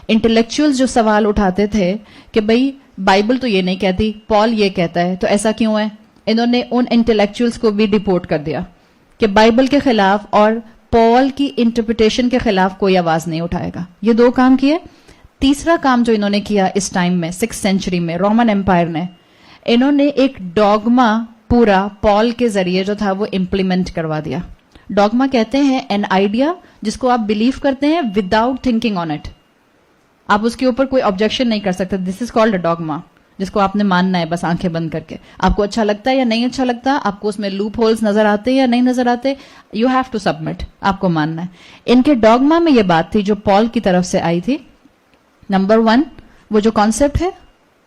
انٹلیکچوئلز جو سوال اٹھاتے تھے کہ بھئی بائبل تو یہ نہیں کہتی, پال یہ کہتا ہے, تو ایسا کیوں ہے, انہوں نے ان انٹلیکچوئلز کو بھی ڈیپورٹ کر دیا کہ بائبل کے خلاف اور پال کی انٹرپریٹیشن کے خلاف کوئی آواز نہیں اٹھائے گا. یہ دو کام کیے. تیسرا کام جو انہوں نے کیا اس ٹائم میں 6th سینچری میں رومن امپائر نے, انہوں نے ایک ڈوگما پورا پال کے ذریعے جو تھا وہ امپلیمنٹ کروا دیا. ڈوگما کہتے ہیں این آئیڈیا جس کو آپ بلیو کرتے ہیں وداؤٹ تھنکنگ آن اٹ, آپ اس کے اوپر کوئی آبجیکشن نہیں کر سکتے. دس از کالڈ اے ڈوگما, جس کو آپ نے ماننا ہے بس آنکھیں بند کر کے. آپ کو اچھا لگتا ہے یا نہیں اچھا لگتا, آپ کو اس میں لوپ ہولز نظر آتے یا نہیں نظر آتے, یو ہیو ٹو سبمٹ, آپ کو ماننا ہے. ان کے ڈوگما میں یہ بات تھی جو پال کی طرف سے آئی تھی. نمبر 1, وہ جو کانسیپٹ ہے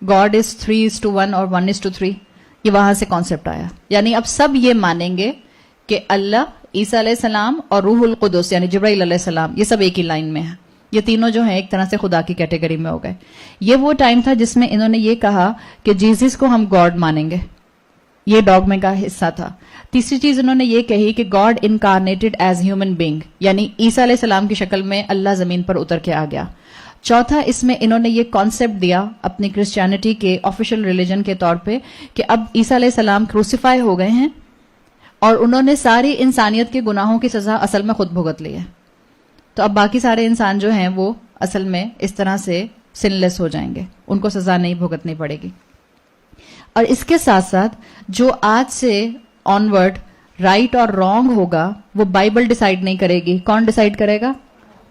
گاڈ از 3:1 اور 1:3, یہ وہاں سے کانسیپٹ آیا. یعنی اب سب یہ مانیں گے کہ اللہ, عیسیٰ علیہ السلام اور روح القدس یعنی جبرائیل علیہ السلام, یہ سب ایک ہی لائن میں ہیں. یہ تینوں جو ہیں ایک طرح سے خدا کی کیٹیگری میں ہو گئے. یہ وہ ٹائم تھا جس میں انہوں نے یہ کہا کہ جیزس کو ہم گاڈ مانیں گے, یہ ڈوگما کا حصہ تھا. تیسری چیز انہوں نے یہ کہی کہ God incarnated as human being, یعنی عیسیٰ علیہ السلام کی شکل میں اللہ زمین پر اتر کے آ گیا. چوتھا, اس میں انہوں نے یہ کانسیپٹ دیا اپنی کرسچینٹی کے آفیشیل ریلیجن کے طور پہ کہ اب عیسیٰ علیہ السلام کروسیفائی ہو گئے ہیں اور انہوں نے ساری انسانیت کے گناہوں کی سزا اصل میں خود بھگت لی ہے. تو اب باقی سارے انسان جو ہیں وہ اصل میں اس طرح سے سن لیس ہو جائیں گے, ان کو سزا نہیں بھگتنی پڑے گی. اور اس کے ساتھ ساتھ جو آج سے آنورڈ رائٹ اور رانگ ہوگا وہ بائبل ڈیسائیڈ نہیں کرے گی. کون ڈیسائیڈ کرے گا؟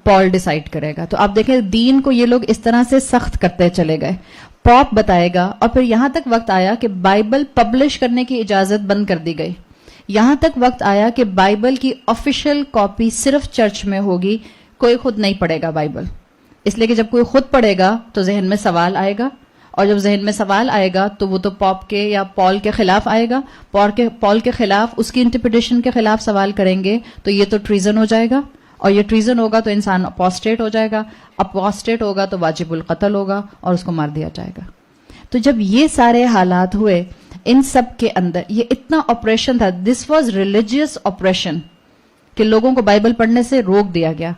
پال ڈیسائیڈ کرے گا. تو آپ دیکھیں دین کو یہ لوگ اس طرح سے سخت کرتے چلے گئے. پاپ بتائے گا, اور پھر یہاں تک وقت آیا کہ بائبل پبلش کرنے کی اجازت بند کر دی گئی. یہاں تک وقت آیا کہ بائبل کی آفیشیل کاپی صرف چرچ میں ہوگی, کوئی خود نہیں پڑھے گا بائبل. اس لیے کہ جب کوئی خود پڑھے گا تو ذہن میں سوال آئے گا, اور جب ذہن میں سوال آئے گا تو وہ تو پاپ کے یا پال کے خلاف آئے گا. پال کے خلاف, اس کی انٹرپریٹیشن کے خلاف سوال کریں گے تو یہ تو ٹریزن ہو جائے گا, اور یہ ٹریزن ہوگا تو انسان اپوسٹیٹ ہو جائے گا, اپوسٹیٹ ہوگا تو واجب القتل ہوگا اور اس کو مار دیا جائے گا. تو جب یہ سارے حالات ہوئے, ان سب کے اندر یہ اتنا آپریشن تھا, دس واز ریلیجیس آپریشن, کہ لوگوں کو بائبل پڑھنے سے روک دیا گیا.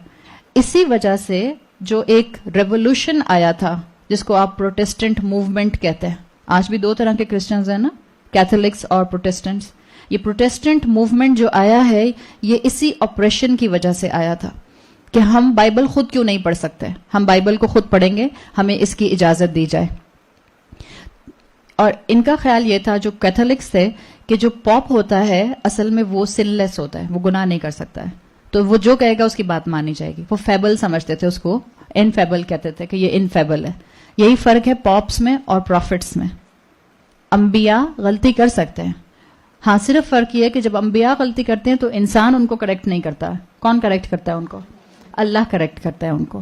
اسی وجہ سے جو ایک ریولوشن آیا تھا جس کو آپ پروٹیسٹنٹ موومنٹ کہتے ہیں, آج بھی دو طرح کے کرسچنز ہیں نا, کیتھولکس اور پروٹیسٹنٹس. یہ پروٹیسٹنٹ موومنٹ جو آیا ہے یہ اسی آپریشن کی وجہ سے آیا تھا کہ ہم بائبل خود کیوں نہیں پڑھ سکتے, ہم بائبل کو خود پڑھیں گے, ہمیں اس کی اجازت دی جائے. اور ان کا خیال یہ تھا جو کیتھولکس تھے کہ جو پاپ ہوتا ہے اصل میں وہ سن لیس ہوتا ہے, وہ گناہ نہیں کر سکتا ہے, تو وہ جو کہے گا اس کی بات مانی جائے گی. وہ فیبل سمجھتے تھے اس کو, انفیبل کہتے تھے کہ یہ انفیبل ہے. یہی فرق ہے پاپس میں اور پروفٹس میں. انبیاء غلطی کر سکتے ہیں, ہاں صرف فرق یہ ہے کہ جب انبیاء غلطی کرتے ہیں تو انسان ان کو کریکٹ نہیں کرتا. کون کریکٹ کرتا ہے ان کو؟ اللہ کریکٹ کرتا ہے ان کو.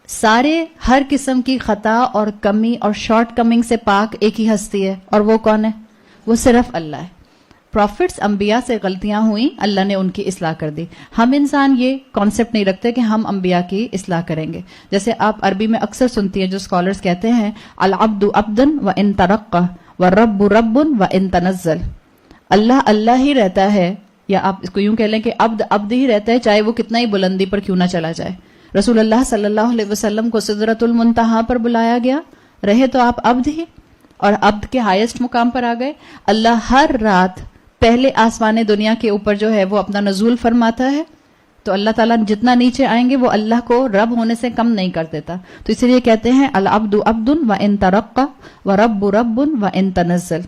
سارے ہر قسم کی خطا اور کمی اور شارٹ کمنگ سے پاک ایک ہی ہستی ہے, اور وہ کون ہے؟ وہ صرف اللہ ہے. پروفٹس انبیاء سے غلطیاں ہوئیں, اللہ نے ان کی اصلاح کر دی. ہم انسان یہ کانسیپٹ نہیں رکھتے کہ ہم انبیاء کی اصلاح کریں گے. جیسے آپ عربی میں اکثر سنتی ہیں جو اسکالرز کہتے ہیں العبد عبدن و ان ترقى والرب رب و ان تنزل. اللہ اللہ ہی رہتا ہے, یا آپ اس کو یوں کہہ لیں کہ عبد عبد ہی رہتا ہے چاہے وہ کتنا ہی بلندی پر کیوں نہ چلا جائے. رسول اللہ صلی اللہ علیہ وسلم کو سدرۃ المنتہا پر بلایا گیا, رہے تو آپ عبد ہی, اور عبد کے ہائیسٹ مقام پر آ گئے. اللہ ہر رات پہلے آسمان دنیا کے اوپر جو ہے وہ اپنا نزول فرماتا ہے, تو اللہ تعالیٰ جتنا نیچے آئیں گے وہ اللہ کو رب ہونے سے کم نہیں کر دیتا. تو اس لیے کہتے ہیں العبد عبد و ان ترقى ورب رب و ان تنزل.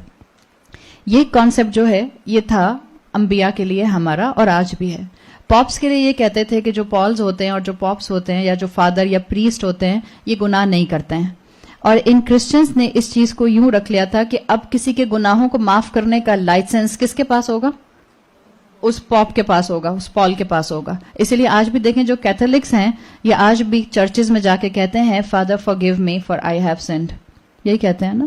یہ کانسیپٹ جو ہے یہ تھا انبیاء کے لیے ہمارا, اور آج بھی ہے. پاپس کے لیے یہ کہتے تھے کہ جو پالز ہوتے ہیں اور جو پاپس ہوتے ہیں یا جو فادر یا پریسٹ ہوتے ہیں یہ گناہ نہیں کرتے ہیں. اور ان کرسچنز نے اس چیز کو یوں رکھ لیا تھا کہ اب کسی کے گناہوں کو معاف کرنے کا لائسنس کس کے پاس ہوگا؟ اس پاپ کے پاس ہوگا, اس پال کے پاس ہوگا. اسی لیے آج بھی دیکھیں جو کیتھولکس ہیں یہ آج بھی چرچز میں جا کے کہتے ہیں father forgive me for I have send, یہی کہتے ہیں نا.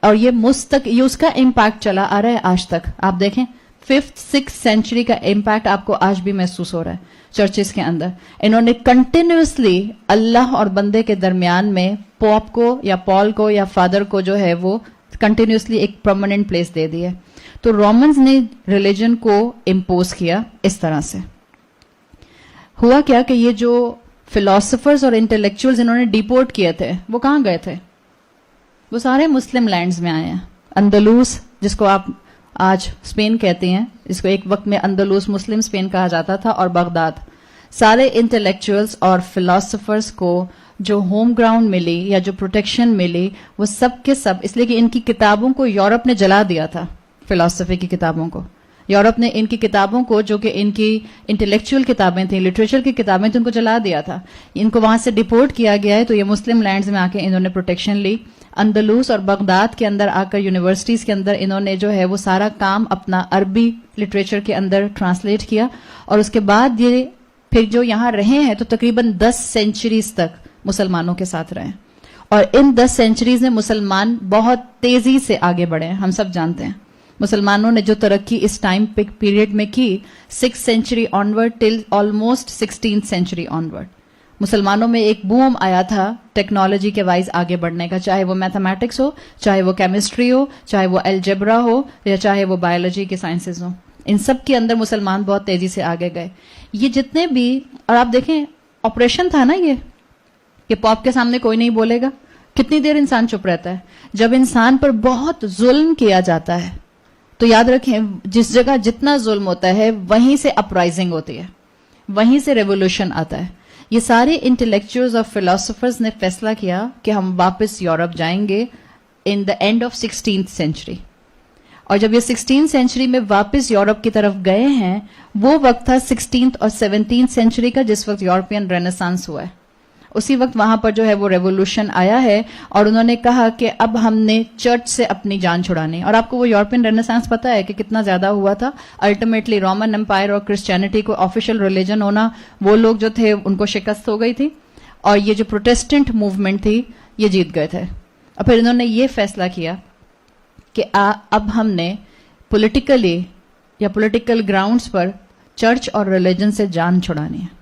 اور یہ اس کا امپیکٹ چلا آ رہا ہے آج تک. آپ دیکھیں 5th 6th سینچری کا امپیکٹ آپ کو آج بھی محسوس ہو رہا ہے چرچز کے اندر. انہوں نے کنٹینیوسلی اللہ اور بندے کے درمیان میں پاپ کو یا پال کو یا فادر کو جو ہے وہ کنٹینیوسلی ایک پرماننٹ پلیس دے دی ہے. تو رومنز نے ریلیجن کو امپوز کیا اس طرح سے. ہوا کیا کہ یہ جو فلاسفرز اور انٹلیکچوئلز انہوں نے ڈیپورٹ کیے تھے وہ کہاں گئے تھے؟ وہ سارے مسلم لینڈز میں آئے ہیں. اندلوس جس کو آپ آج اسپین کہتے ہیں, اس کو ایک وقت میں اندلوس مسلم اسپین کہا جاتا تھا, اور بغداد. سارے انٹلیکچوئلز اور فلاسفرز کو جو ہوم گراؤنڈ ملی یا جو پروٹیکشن ملی وہ سب کے سب اس لیے کہ ان کی کتابوں کو یورپ نے جلا دیا تھا. فلاسفی کی کتابوں کو یورپ نے ان کی کتابوں کو جو کہ ان کی انٹلیکچوئل کتابیں تھیں, لٹریچر کی کتابیں تھیں, ان کو جلا دیا تھا. ان کو وہاں سے ڈیپورٹ کیا گیا ہے. تو یہ مسلم لینڈز میں آ کے انہوں نے پروٹیکشن لی. اندلوس اور بغداد کے اندر آ کر یونیورسٹیز کے اندر انہوں نے جو ہے وہ سارا کام اپنا عربی لٹریچر کے اندر ٹرانسلیٹ کیا, اور اس کے بعد یہ پھر جو یہاں رہے ہیں تو تقریباً 10 سینچریز تک مسلمانوں کے ساتھ رہے. اور ان 10 سینچریز میں مسلمان بہت تیزی سے آگے بڑھے ہیں. ہم سب جانتے ہیں مسلمانوں نے جو ترقی اس ٹائم پیریڈ میں کی 6th سینچری آنورڈ ٹل آلموسٹ 16th سینچری آنورڈ, مسلمانوں میں ایک بوم آیا تھا ٹیکنالوجی کے وائز آگے بڑھنے کا, چاہے وہ میتھمیٹکس ہو, چاہے وہ کیمسٹری ہو, چاہے وہ الجبرا ہو, یا چاہے وہ بایولوجی کے سائنسز ہوں. ان سب کے اندر مسلمان بہت تیزی سے آگے گئے. یہ جتنے بھی, اور آپ دیکھیں آپریشن تھا نا یہ, کہ پاپ کے سامنے کوئی نہیں بولے گا. کتنی دیر انسان چپ رہتا ہے؟ جب انسان پر بہت ظلم کیا جاتا ہے تو یاد رکھیں جس جگہ جتنا ظلم ہوتا ہے وہیں سے اپرائزنگ ہوتی ہے, وہیں سے ریولوشن آتا ہے. یہ سارے انٹلیکچوئلز اور فلاسفرز نے فیصلہ کیا کہ ہم واپس یورپ جائیں گے in the end of 16th century. اور جب یہ 16th سینچری میں واپس یورپ کی طرف گئے ہیں وہ وقت تھا 16th اور 17th سینچری کا, جس وقت یورپین رینیسانس ہوا ہے. اسی وقت وہاں پر جو ہے وہ ریولوشن آیا ہے, اور انہوں نے کہا کہ اب ہم نے چرچ سے اپنی جان چھڑانی. اور آپ کو وہ یورپین رینیسانس پتا ہے کہ کتنا زیادہ ہوا تھا. الٹیمیٹلی رومن امپائر اور کرسچینٹی کو آفیشیل ریلیجن ہونا, وہ لوگ جو تھے ان کو شکست ہو گئی تھی, اور یہ جو پروٹیسٹنٹ موومنٹ تھی یہ جیت گئے تھے. اور پھر انہوں نے یہ فیصلہ کیا کہ اب ہم نے پولیٹیکلی یا پولیٹیکل گراؤنڈز پر چرچ اور ریلیجن سے جان چھڑانی ہے.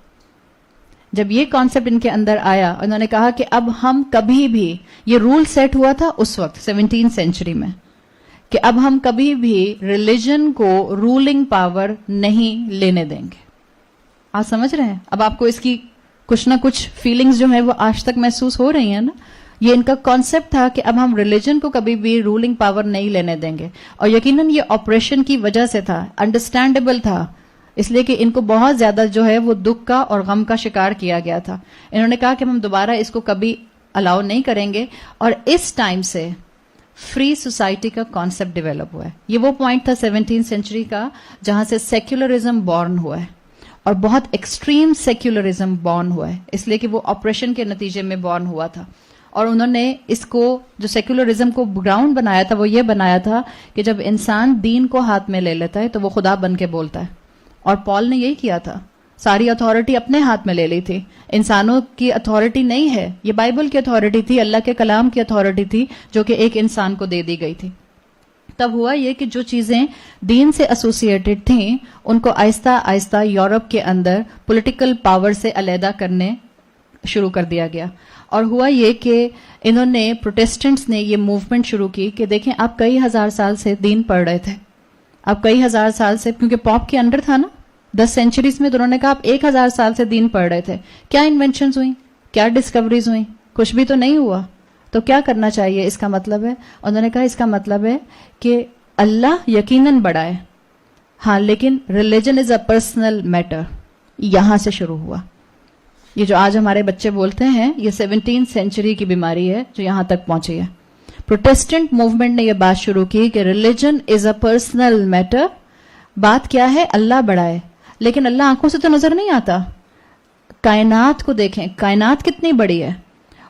جب یہ کانسیپٹ ان کے اندر آیا, انہوں نے کہا کہ اب ہم کبھی بھی, یہ رول سیٹ ہوا تھا اس وقت 17th سینچری میں, کہ اب ہم کبھی بھی ریلیجن کو رولنگ پاور نہیں لینے دیں گے. آپ سمجھ رہے ہیں؟ اب آپ کو اس کی کچھ نہ کچھ فیلنگز جو ہیں وہ آج تک محسوس ہو رہی ہیں نا. یہ ان کا کانسیپٹ تھا کہ اب ہم ریلیجن کو کبھی بھی رولنگ پاور نہیں لینے دیں گے. اور یقیناً یہ آپریشن کی وجہ سے تھا, انڈرسٹینڈیبل تھا, اس لیے کہ ان کو بہت زیادہ جو ہے وہ دکھ کا اور غم کا شکار کیا گیا تھا. انہوں نے کہا کہ ہم دوبارہ اس کو کبھی الاؤ نہیں کریں گے. اور اس ٹائم سے فری سوسائٹی کا کانسیپٹ ڈیولپ ہوا ہے. یہ وہ پوائنٹ تھا 17 سینچری کا جہاں سے سیکولرزم بورن ہوا ہے, اور بہت ایکسٹریم سیکولرزم بورن ہوا ہے, اس لیے کہ وہ آپریشن کے نتیجے میں بورن ہوا تھا. اور انہوں نے اس کو جو سیکولرزم کو گراؤنڈ بنایا تھا وہ یہ بنایا تھا کہ جب انسان دین کو ہاتھ میں لے لیتا ہے تو وہ خدا بن کے بولتا ہے. اور پال نے یہی کیا تھا, ساری اتھارٹی اپنے ہاتھ میں لے لی تھی. انسانوں کی اتھارٹی نہیں ہے, یہ بائبل کی اتھارٹی تھی, اللہ کے کلام کی اتھارٹی تھی جو کہ ایک انسان کو دے دی گئی تھی. تب ہوا یہ کہ جو چیزیں دین سے ایسوسیٹڈ تھیں ان کو آہستہ آہستہ یورپ کے اندر پولیٹیکل پاور سے علیحدہ کرنے شروع کر دیا گیا. اور ہوا یہ کہ انہوں نے پروٹیسٹنٹس نے یہ موومنٹ شروع کی کہ دیکھیں آپ کئی ہزار سال سے دین پڑھ رہے تھے, آپ کئی ہزار سال سے, کیونکہ پاپ کے انڈر تھا نا 10 سینچریز میں, تو انہوں نے کہا آپ 1000 سال سے دین پڑھ رہے تھے, کیا انوینشنز ہوئیں, کیا ڈسکوریز ہوئیں, کچھ بھی تو نہیں ہوا, تو کیا کرنا چاہیے. اس کا مطلب ہے, انہوں نے کہا اس کا مطلب ہے کہ اللہ یقیناً بڑا ہے, ہاں لیکن religion is a personal matter. یہاں سے شروع ہوا یہ جو آج ہمارے بچے بولتے ہیں, یہ 17 سینچری کی بیماری ہے جو یہاں تک پہنچی ہے. پروٹیسٹنٹ موومنٹ نے یہ بات شروع کی کہ religion is a personal matter. بات کیا ہے, اللہ بڑا ہے, لیکن اللہ آنکھوں سے تو نظر نہیں آتا. کائنات کو دیکھیں, کائنات کتنی بڑی ہے,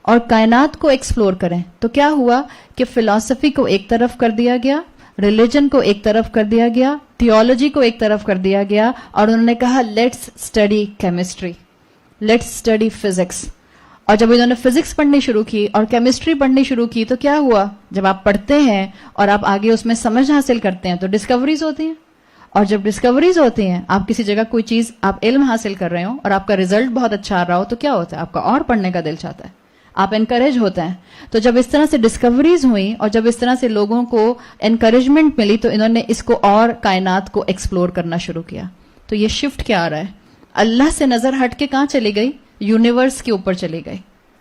اور کائنات کو ایکسپلور کریں. تو کیا ہوا کہ فلسفی کو ایک طرف کر دیا گیا, ریلیجن کو ایک طرف کر دیا گیا, تھیولوجی کو ایک طرف کر دیا گیا, اور انہوں نے کہا let's study chemistry, let's study physics. اور جب انہوں نے فزکس پڑھنی شروع کی اور کیمسٹری پڑھنی شروع کی تو کیا ہوا, جب آپ پڑھتے ہیں اور آپ آگے اس میں سمجھ حاصل کرتے ہیں تو ڈسکوریز ہوتی ہیں. اور جب ڈسکوریز ہوتی ہیں, آپ کسی جگہ کوئی چیز آپ علم حاصل کر رہے ہو اور آپ کا ریزلٹ بہت اچھا آ رہا ہو, تو کیا ہوتا ہے, آپ کا اور پڑھنے کا دل چاہتا ہے, آپ انکریج ہوتے ہیں. تو جب اس طرح سے ڈسکوریز ہوئیں اور جب اس طرح سے لوگوں کو انکریجمنٹ ملی تو انہوں نے اس کو اور کائنات کو ایکسپلور کرنا شروع کیا. تو یہ شفٹ کیا آ رہا ہے, اللہ سے نظر ہٹ کے کہاں چلی گئی, یونیورس کے اوپر چلی گئی.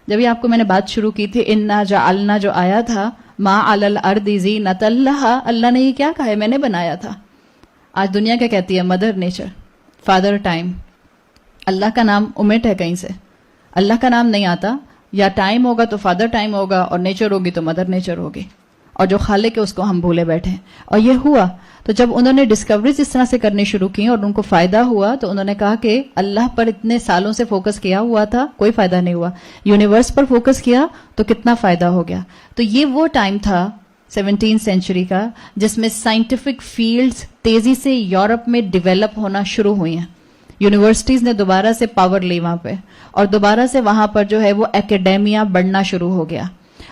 جبھی آپ کو میں نے بات شروع کی تھی انا جعلنا جو آیا تھا, ما علی الارض زینۃ لہا, اللہ نے یہ کیا کہا ہے, میں نے بنایا تھا. آج دنیا کیا کہتی ہے, مدر نیچر, فادر ٹائم. اللہ کا نام اومٹ ہے کہیں سے, اللہ کا نام نہیں آتا. یا ٹائم ہوگا تو فادر ٹائم ہوگا, اور نیچر ہوگی تو مدر نیچر ہوگی, اور جو خالق ہے اس کو ہم بھولے بیٹھے ہیں. اور یہ ہوا تو جب انہوں نے ڈسکوریز اس طرح سے کرنی شروع کی اور ان کو فائدہ ہوا تو انہوں نے کہا کہ اللہ پر اتنے سالوں سے فوکس کیا ہوا تھا, کوئی فائدہ نہیں ہوا, یونیورس پر فوکس کیا تو کتنا فائدہ ہو گیا. تو یہ وہ ٹائم تھا 17 سینچری کا جس میں سائنٹیفک فیلڈز تیزی سے یورپ میں ڈیولپ ہونا شروع ہوئی ہیں. یونیورسٹیز نے دوبارہ سے پاور لی وہاں پہ, اور دوبارہ سے وہاں پر جو ہے وہ اکیڈیمیا بڑھنا شروع ہو گیا.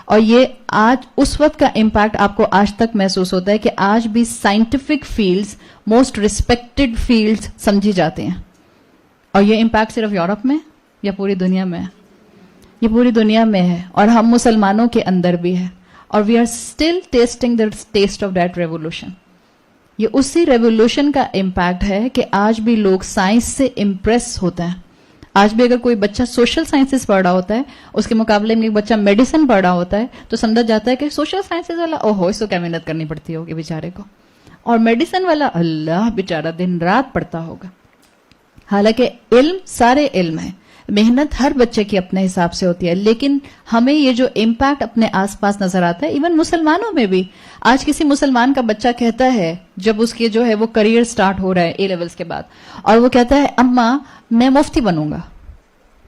اور یہ آج اس وقت کا امپیکٹ آپ کو آج تک محسوس ہوتا ہے کہ آج بھی scientific fields most respected fields سمجھی جاتے ہیں. اور یہ امپیکٹ صرف یورپ میں یا پوری دنیا میں ہے, یہ پوری دنیا میں ہے, اور ہم مسلمانوں کے اندر بھی ہے. اور we are still testing the test of that revolution. یہ اسی ریولیوشن کا امپیکٹ ہے کہ آج بھی لوگ سائنس سے امپریس ہوتے ہیں. آج بھی اگر کوئی بچہ سوشل سائنسز پڑھ رہا ہوتا ہے, اس کے مقابلے میں ایک بچہ میڈیسن پڑھ رہا ہوتا ہے, تو سمجھا جاتا ہے کہ سوشل سائنسز والا اوہو اس کو کیا محنت کرنی پڑتی ہوگی بیچارے کو, اور میڈیسن والا اللہ بیچارہ دن رات پڑھتا ہوگا. حالانکہ علم سارے علم ہے, محنت ہر بچے کی اپنے حساب سے ہوتی ہے, لیکن ہمیں یہ جو امپیکٹ اپنے آس پاس نظر آتا ہے, ایون مسلمانوں میں بھی. آج کسی مسلمان کا بچہ کہتا ہے جب اس کے جو ہے وہ کریئر سٹارٹ ہو رہا ہے اے لیولز کے بعد, اور وہ کہتا ہے اماں میں مفتی بنوں گا,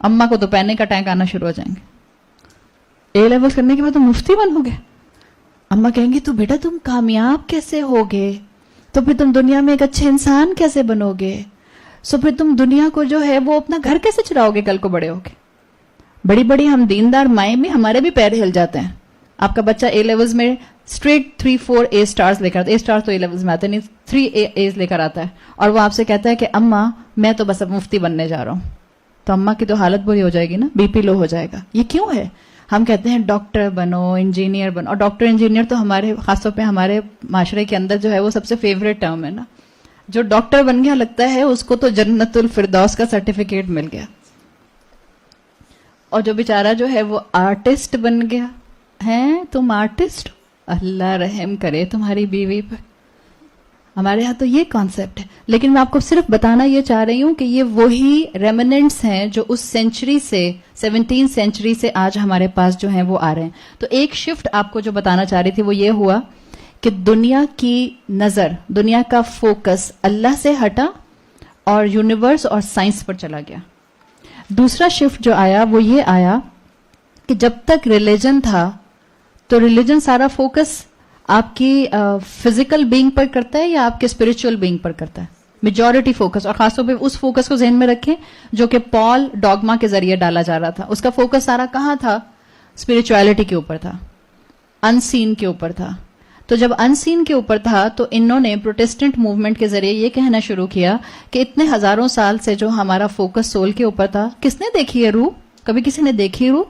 اماں کو تو پہننے کا ٹینک آنا شروع ہو جائیں گے. اے لیول کرنے کے بعد تم مفتی بنو گے, اماں کہیں گی تو بیٹا تم کامیاب کیسے ہوگے, تو پھر تم دنیا میں ایک اچھے انسان کیسے بنو گے, سو پھر تم دنیا کو جو ہے وہ اپنا گھر کیسے چلاؤ گے کل کو بڑے ہو کے. بڑی بڑی ہم دیندار مائیں بھی ہمارے بھی پیر ہل جاتے ہیں. آپ کا بچہ اے لیولز میں اسٹریٹ 3-4 اے اسٹارز لے کر آتا ہے, اے اسٹارز تو اے لیولز میں آتے نہیں, 3 A's لے کر آتا ہے, اور وہ آپ سے کہتا ہے کہ اماں میں تو بس اب مفتی بننے جا رہا ہوں. تو اماں کی تو حالت بری ہو جائے گی نا, بی پی لو ہو جائے گا. یہ کیوں ہے؟ ہم کہتے ہیں ڈاکٹر بنو, انجینئر بنو, اور ڈاکٹر انجینئر تو ہمارے خاص طور پہ ہمارے معاشرے کے اندر جو ہے وہ سب سے فیوریٹ ٹرم ہے نا. جو ڈاکٹر بن گیا لگتا ہے اس کو تو جنت الفردوس کا سرٹیفکیٹ مل گیا, اور جو بیچارہ جو ہے وہ آرٹسٹ بن گیا ہیں تم آرٹسٹ, اللہ رحم کرے تمہاری بیوی پر. ہمارے ہاں تو یہ کانسیپٹ ہے. لیکن میں آپ کو صرف بتانا یہ چاہ رہی ہوں کہ یہ وہی ریمننٹس ہیں جو اس سینچری سے 17 سینچری سے آج ہمارے پاس جو ہیں وہ آ رہے ہیں. تو ایک شفٹ آپ کو جو بتانا چاہ رہی تھی وہ یہ ہوا کہ دنیا کی نظر, دنیا کا فوکس اللہ سے ہٹا اور یونیورس اور سائنس پر چلا گیا. دوسرا شفٹ جو آیا وہ یہ آیا کہ جب تک ریلیجن تھا تو ریلیجن سارا فوکس آپ کی فزیکل بینگ پر کرتا ہے یا آپ کے اسپرچل بینگ پر کرتا ہے؟ میجورٹی فوکس, اور خاص طور پہ اس فوکس کو ذہن میں رکھیں جو کہ پال ڈاگما کے ذریعے ڈالا جا رہا تھا. اس کا فوکس سارا کہاں تھا؟ اسپرچویلٹی کے اوپر تھا, ان سین کے اوپر تھا. تو جب ان سین کے اوپر تھا تو انہوں نے پروٹیسٹنٹ موومنٹ کے ذریعے یہ کہنا شروع کیا کہ اتنے ہزاروں سال سے جو ہمارا فوکس سول کے اوپر تھا, کس نے دیکھی ہے روح؟ کبھی کسی نے دیکھی روح؟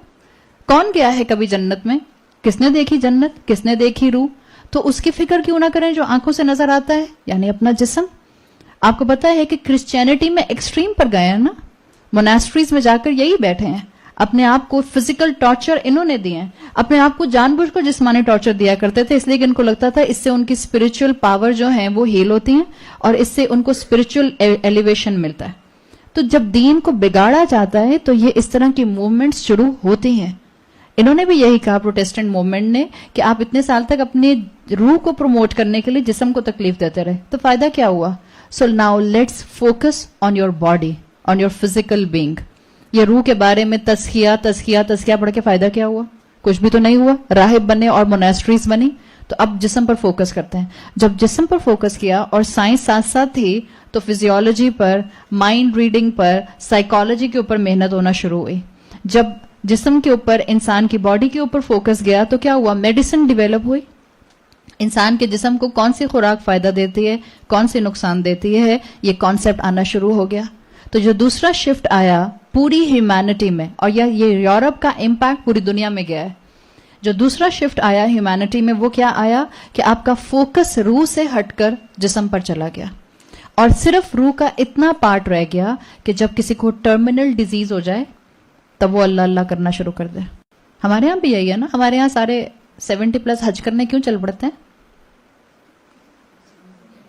کون گیا ہے کبھی جنت میں؟ کس نے دیکھی جنت؟ کس نے دیکھی روح؟ تو اس کی فکر کیوں نہ کریں جو آنکھوں سے نظر آتا ہے, یعنی اپنا جسم. آپ کو پتا ہے کہ کرسچینٹی میں ایکسٹریم پر گئے ہیں نا, موناسٹریز میں جا کر یہی بیٹھے ہیں, اپنے آپ کو فزیکل ٹارچر انہوں نے دیے ہیں, اپنے آپ کو جان بوجھ کر جسمانی ٹارچر دیا کرتے تھے, اس لیے کہ ان کو لگتا تھا اس سے ان کی اسپرچل پاور جو ہیں وہ ہیل ہوتی ہیں اور اس سے ان کو اسپرچل ایلیویشن ملتا ہے. تو جب دین کو بگاڑا جاتا ہے تو یہ اس طرح کی موومنٹس شروع ہوتی ہیں. انہوں نے بھی یہی کہا پروٹیسٹنٹ موومنٹ نے کہ آپ اتنے سال تک اپنی روح کو پروموٹ کرنے کے لیے جسم کو تکلیف دیتے رہے, تو فائدہ کیا ہوا؟ So now let's focus on your body, on your physical being. یہ روح کے بارے میں تزکیہ پڑھ کے فائدہ کیا ہوا؟ کچھ بھی تو نہیں ہوا. راہب بنے اور موناسٹریز بنی, تو اب جسم پر فوکس کرتے ہیں. جب جسم پر فوکس کیا اور سائنس ساتھ ساتھ تھی تو فزیولوجی پر, مائنڈ ریڈنگ پر, سائیکالوجی کے اوپر محنت ہونا شروع ہوئی. جب جسم کے اوپر, انسان کی باڈی کے اوپر فوکس گیا تو کیا ہوا؟ میڈیسن ڈیولپ ہوئی. انسان کے جسم کو کون سی خوراک فائدہ دیتی ہے, کون سی نقصان دیتی ہے, یہ کانسیپٹ آنا شروع ہو گیا. تو جو دوسرا شفٹ آیا پوری ہیومینٹی میں, اور یہ یورپ کا امپیکٹ پوری دنیا میں گیا ہے, جو دوسرا شفٹ آیا ہیومینٹی میں وہ کیا آیا کہ آپ کا فوکس روح سے ہٹ کر جسم پر چلا گیا, اور صرف روح کا اتنا پارٹ رہ گیا کہ جب کسی کو ٹرمینل ڈیزیز ہو جائے تب وہ اللہ اللہ کرنا شروع کر دے. ہمارے ہاں بھی یہی ہے نا, ہمارے ہاں سارے 70+ حج کرنے کیوں چل پڑتے ہیں؟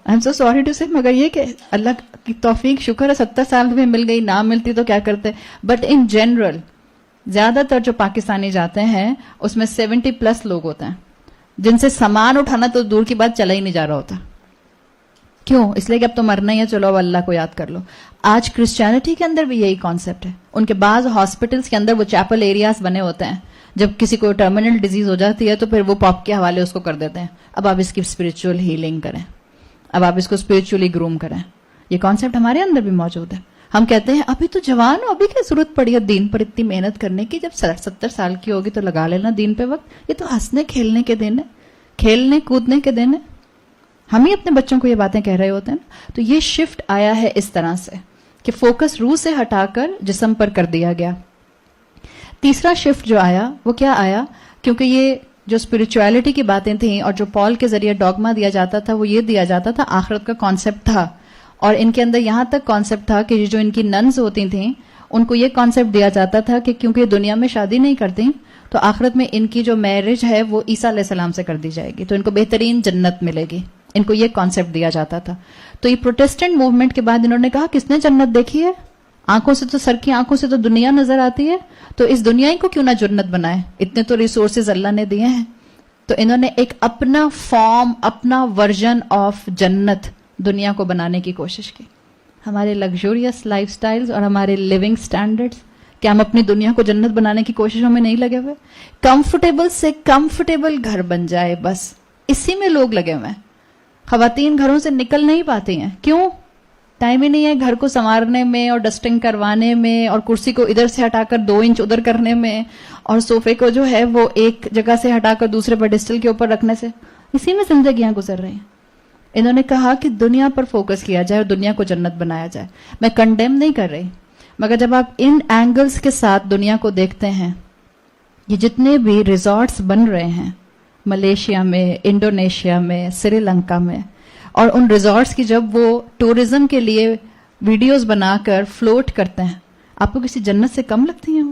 I am so sorry to say, مگر یہ کہ اللہ کی توفیق شکر ہے 70 سال میں مل گئی, نہ ملتی تو کیا کرتے. بٹ ان جنرل زیادہ تر جو پاکستانی جاتے ہیں اس میں 70+ لوگ ہوتے ہیں جن سے سامان اٹھانا تو دور کی بات چلا ہی نہیں جا رہا ہوتا. کیوں؟ اس لیے کہ اب تو مرنا ہی ہے, چلو اب اللہ کو یاد کر لو. آج کرسچینٹی کے اندر بھی یہی کانسیپٹ ہے. ان کے بعض ہاسپٹلس کے اندر وہ چیپل ایریاز بنے ہوتے ہیں, جب کسی کو ٹرمینل ڈیزیز ہو جاتی ہے تو پھر وہ پاپ کے حوالے اس کو کر دیتے ہیں, اب آپ اس کی اسپرچل ہیلنگ کریں, اب آپ اس کو اسپرچولی گروم کریں. یہ کانسیپٹ ہمارے اندر بھی موجود ہے. ہم کہتے ہیں ابھی تو جوان ہو, ابھی کیا ضرورت پڑی ہے دین پر اتنی محنت کرنے کی, جب 70 سال کی ہوگی تو لگا لینا دین پہ وقت, یہ تو ہنسنے کھیلنے کے دن ہے, کھیلنے کودنے کے دن ہے. ہم ہی اپنے بچوں کو یہ باتیں کہہ رہے ہوتے ہیں نا. تو یہ شفٹ آیا ہے اس طرح سے کہ فوکس روح سے ہٹا کر جسم پر کر دیا گیا. تیسرا شفٹ جو آیا وہ کیا آیا, کیونکہ یہ جو اسپرچویلٹی کی باتیں تھیں اور جو پال کے ذریعے ڈاگما دیا جاتا تھا وہ یہ دیا جاتا تھا, آخرت کا کانسیپٹ تھا, اور ان کے اندر یہاں تک کانسیپٹ تھا کہ جو ان کی ننز ہوتی تھیں ان کو یہ کانسیپٹ دیا جاتا تھا کہ کیونکہ دنیا میں شادی نہیں کرتی تو آخرت میں ان کی جو میرج ہے وہ عیسیٰ علیہ السلام سے کر دی جائے گی, تو ان کو بہترین جنت ملے گی. ان کو یہ کانسیپٹ دیا جاتا تھا. تو یہ پروٹیسٹنٹ موومنٹ کے بعد انہوں نے کہا کس نے جنت دیکھی ہے؟ آنکھوں سے تو, سر کی آنکھوں سے تو دنیا نظر آتی ہے, تو اس دنیا کو کیوں نہ جنت بنائے, اتنے تو ریسورسز اللہ نے دیے ہیں. تو انہوں نے ایک اپنا فارم, اپنا ورژن آف جنت دنیا کو بنانے کی کوشش کی. ہمارے لگژوریس لائف سٹائلز اور ہمارے لیونگ سٹینڈرڈز, کہ ہم اپنی دنیا کو جنت بنانے کی کوششوں میں نہیں لگے ہوئے. کمفرٹیبل سے کمفرٹیبل گھر بن جائے, بس اسی میں لوگ لگے ہوئے ہیں. خواتین گھروں سے نکل نہیں پاتی ہیں, کیوں؟ ٹائم ہی نہیں ہے گھر کو سنوارنے میں اور ڈسٹنگ کروانے میں, اور کرسی کو ادھر سے ہٹا کر 2 انچ ادھر کرنے میں, اور صوفے کو جو ہے وہ ایک جگہ سے ہٹا کر دوسرے پیڈسٹل کے اوپر رکھنے سے. اسی میں زندگیاں گزر رہی ہیں. انہوں نے کہا کہ دنیا پر فوکس کیا جائے اور دنیا کو جنت بنایا جائے. میں کنڈیم نہیں کر رہی, مگر جب آپ ان اینگلز کے ساتھ دنیا کو دیکھتے ہیں, یہ جتنے بھی ریزورٹس بن رہے ہیں ملیشیا میں, انڈونیشیا میں, سری لنکا میں, اور ان ریزورٹس کی جب وہ ٹورزم کے لیے ویڈیوز بنا کر فلوٹ کرتے ہیں, آپ کو کسی جنت سے کم لگتی ہیں وہ؟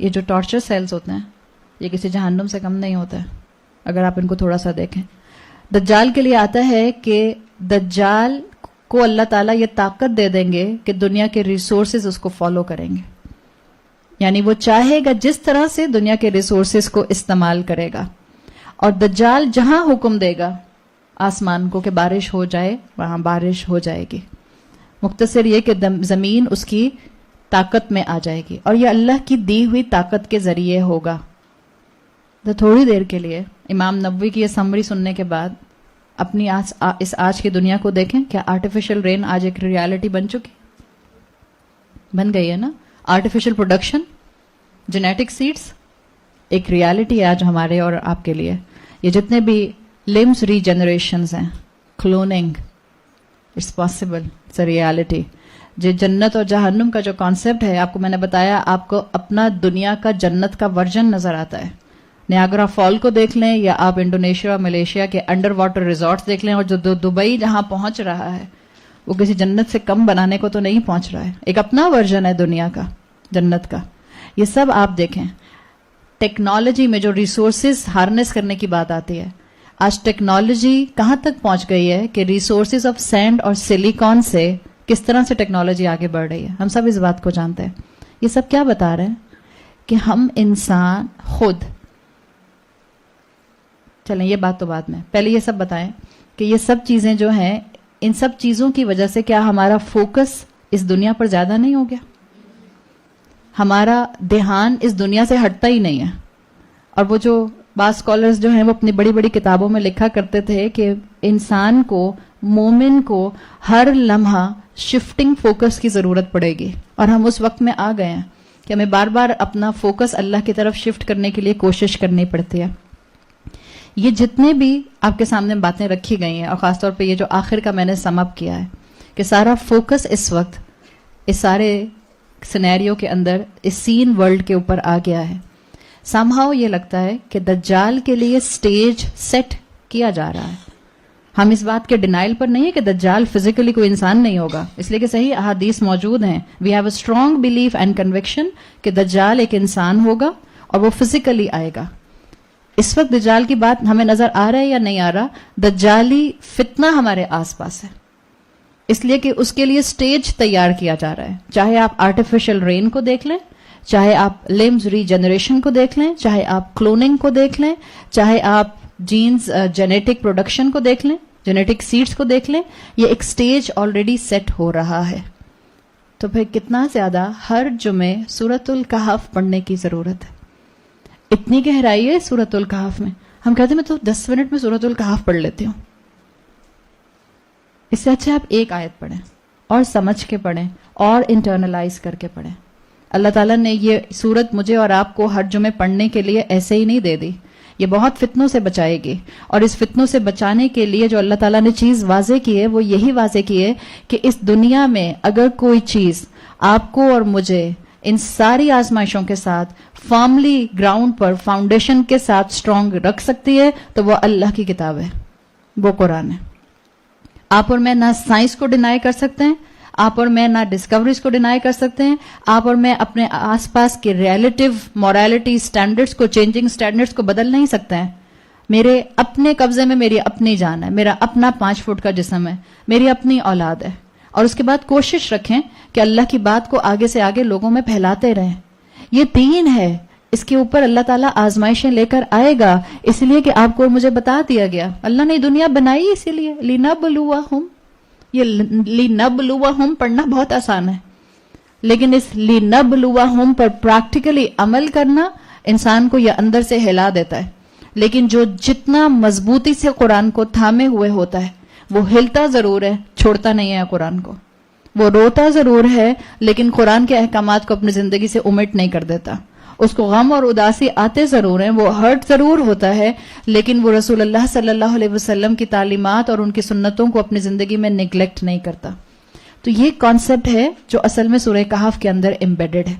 یہ جو ٹارچر سیلز ہوتے ہیں یہ کسی جہنم سے کم نہیں ہوتا ہے اگر آپ ان کو تھوڑا سا دیکھیں. دجال کے لیے آتا ہے کہ دجال کو اللہ تعالیٰ یہ طاقت دے دیں گے کہ دنیا کے ریسورسز اس کو فالو کریں گے. یعنی وہ چاہے گا جس طرح سے دنیا کے ریسورسز کو استعمال کرے گا. اور دجال جہاں حکم دے گا آسمان کو کہ بارش ہو جائے وہاں بارش ہو جائے گی. مختصر یہ کہ زمین اس کی طاقت میں آ جائے گی اور یہ اللہ کی دی ہوئی طاقت کے ذریعے ہوگا. تو تھوڑی دیر کے لیے امام نبوی کی یہ سمری سننے کے بعد اپنی اس آج کی دنیا کو دیکھیں. کیا آرٹیفیشل رین آج ایک ریالٹی بن گئی ہے نا؟ آرٹیفیشل پروڈکشن، جینیٹک سیڈز ایک ریالٹی ہے آج ہمارے اور آپ کے لیے. یہ جتنے بھی لمز ریجنریشنز ہیں، cloning, it's possible, it's a reality. جو جنت اور جہنم کا جو کانسیپٹ ہے آپ کو میں نے بتایا، آپ کو اپنا دنیا کا جنت کا ورژن نظر آتا ہے. نیاگرا فال کو دیکھ لیں یا آپ انڈونیشیا اور ملیشیا کے انڈر واٹر ریزورٹس دیکھ لیں، اور جو دبئی جہاں پہنچ رہا ہے وہ کسی جنت سے کم بنانے کو تو نہیں پہنچ رہا ہے. ایک اپنا ورژن ہے دنیا کا، جنت کا. یہ سب آپ دیکھیں. ٹیکنالوجی میں جو ریسورسز ہارنس کرنے کی بات آتی ہے، آج ٹیکنالوجی کہاں تک پہنچ گئی ہے کہ ریسورسز آف سینڈ اور سلیکان سے کس طرح سے ٹیکنالوجی آگے بڑھ رہی ہے. ہم سب اس بات کو جانتے ہیں. یہ سب کیا بتا رہے ہیں کہ ہم انسان خود، چلیں یہ بات تو بعد میں، پہلے یہ سب بتائیں کہ یہ سب چیزیں جو ہیں، ان سب چیزوں کی وجہ سے کیا ہمارا فوکس اس دنیا پر زیادہ نہیں ہو گیا؟ ہمارا دھیان اس دنیا سے ہٹتا ہی نہیں ہے. اور وہ جو بعض اسکالرز جو ہیں وہ اپنی بڑی بڑی کتابوں میں لکھا کرتے تھے کہ انسان کو، مومن کو ہر لمحہ شفٹنگ فوکس کی ضرورت پڑے گی. اور ہم اس وقت میں آ گئے ہیں کہ ہمیں بار بار اپنا فوکس اللہ کی طرف شفٹ کرنے کے لیے کوشش کرنی پڑتی ہے. یہ جتنے بھی آپ کے سامنے باتیں رکھی گئی ہیں، اور خاص طور پہ یہ جو آخر کا میں نے سم اپ کیا ہے کہ سارا فوکس اس وقت اس سارے سینیریو کے اندر اس سین ورلڈ کے اوپر آ گیا ہے. سمہاؤ یہ لگتا ہے کہ دجال کے لیے سٹیج سیٹ کیا جا رہا ہے. ہم اس بات کے ڈینائل پر نہیں ہے کہ دجال فزیکلی کوئی انسان نہیں ہوگا، اس لیے کہ صحیح احادیث موجود ہیں. We have a strong belief and conviction کہ دجال ایک انسان ہوگا اور وہ فزیکلی آئے گا. اس وقت دجال کی بات ہمیں نظر آ رہا ہے یا نہیں آ رہا؟ دجالی فتنہ ہمارے آس پاس ہے، اس لیے کہ اس کے لیے سٹیج تیار کیا جا رہا ہے. چاہے آپ آرٹیفیشل رین کو دیکھ لیں، چاہے آپ لمز ری جنریشن کو دیکھ لیں، چاہے آپ کلوننگ کو دیکھ لیں، چاہے آپ جینز جینیٹک پروڈکشن کو دیکھ لیں، جینیٹک سیڈز کو دیکھ لیں، یہ ایک سٹیج آلریڈی سیٹ ہو رہا ہے. تو پھر کتنا زیادہ ہر جمعے سورۃ الکہف پڑھنے کی ضرورت ہے. اتنی گہرائی ہے سورۃ الکہف میں. ہم کہتے ہیں میں تو 10 منٹ میں سورۃ الکہف پڑھ لیتی ہوں. اس سے اچھا آپ ایک آیت پڑھیں اور سمجھ کے پڑھیں اور انٹرنلائز کر کے پڑھیں. اللہ تعالیٰ نے یہ سورت مجھے اور آپ کو ہر جمعے پڑھنے کے لیے ایسے ہی نہیں دے دی. یہ بہت فتنوں سے بچائے گی، اور اس فتنوں سے بچانے کے لیے جو اللہ تعالیٰ نے چیز واضح کی ہے وہ یہی واضح کی ہے کہ اس دنیا میں اگر کوئی چیز آپ کو اور مجھے ان ساری آزمائشوں کے ساتھ فارملی گراؤنڈ پر فاؤنڈیشن کے ساتھ سٹرونگ رکھ سکتی ہے تو وہ اللہ کی کتاب ہے، وہ قرآن ہے. آپ اور میں نہ سائنس کو ڈینائی کر سکتے ہیں، آپ اور میں نہ ڈسکوریز کو ڈینائی کر سکتے ہیں، آپ اور میں اپنے آس پاس کے ریلیٹیو مورالٹی سٹینڈرڈز کو، چینجنگ سٹینڈرڈز کو بدل نہیں سکتے ہیں. میرے اپنے قبضے میں میری اپنی جان ہے، میرا اپنا 5 فٹ کا جسم ہے، میری اپنی اولاد ہے. اور اس کے بعد کوشش رکھیں کہ اللہ کی بات کو آگے سے آگے لوگوں میں پھیلاتے رہیں. یہ دین ہے، اس کے اوپر اللہ تعالیٰ آزمائشیں لے کر آئے گا، اس لیے کہ آپ کو مجھے بتا دیا گیا اللہ نے دنیا بنائی اسی لیے لِنَبْلُوَهُمْ. یہ لِنَبْلُوَهُمْ پڑھنا بہت آسان ہے، لیکن اس لِنَبْلُوَهُمْ پر پریکٹیکلی عمل کرنا انسان کو یہ اندر سے ہلا دیتا ہے. لیکن جو جتنا مضبوطی سے قرآن کو تھامے ہوئے ہوتا ہے وہ ہلتا ضرور ہے، چھوڑتا نہیں ہے قرآن کو. وہ روتا ضرور ہے لیکن قرآن کے احکامات کو اپنی زندگی سے امٹ نہیں کر دیتا. اس کو غم اور اداسی آتے ضرور ہیں، وہ ہرٹ ضرور ہوتا ہے، لیکن وہ رسول اللہ صلی اللہ علیہ وسلم کی تعلیمات اور ان کی سنتوں کو اپنی زندگی میں نیگلیکٹ نہیں کرتا. تو یہ کانسیپٹ ہے جو اصل میں سورہ کہف کے اندر ایمبیڈڈ ہے.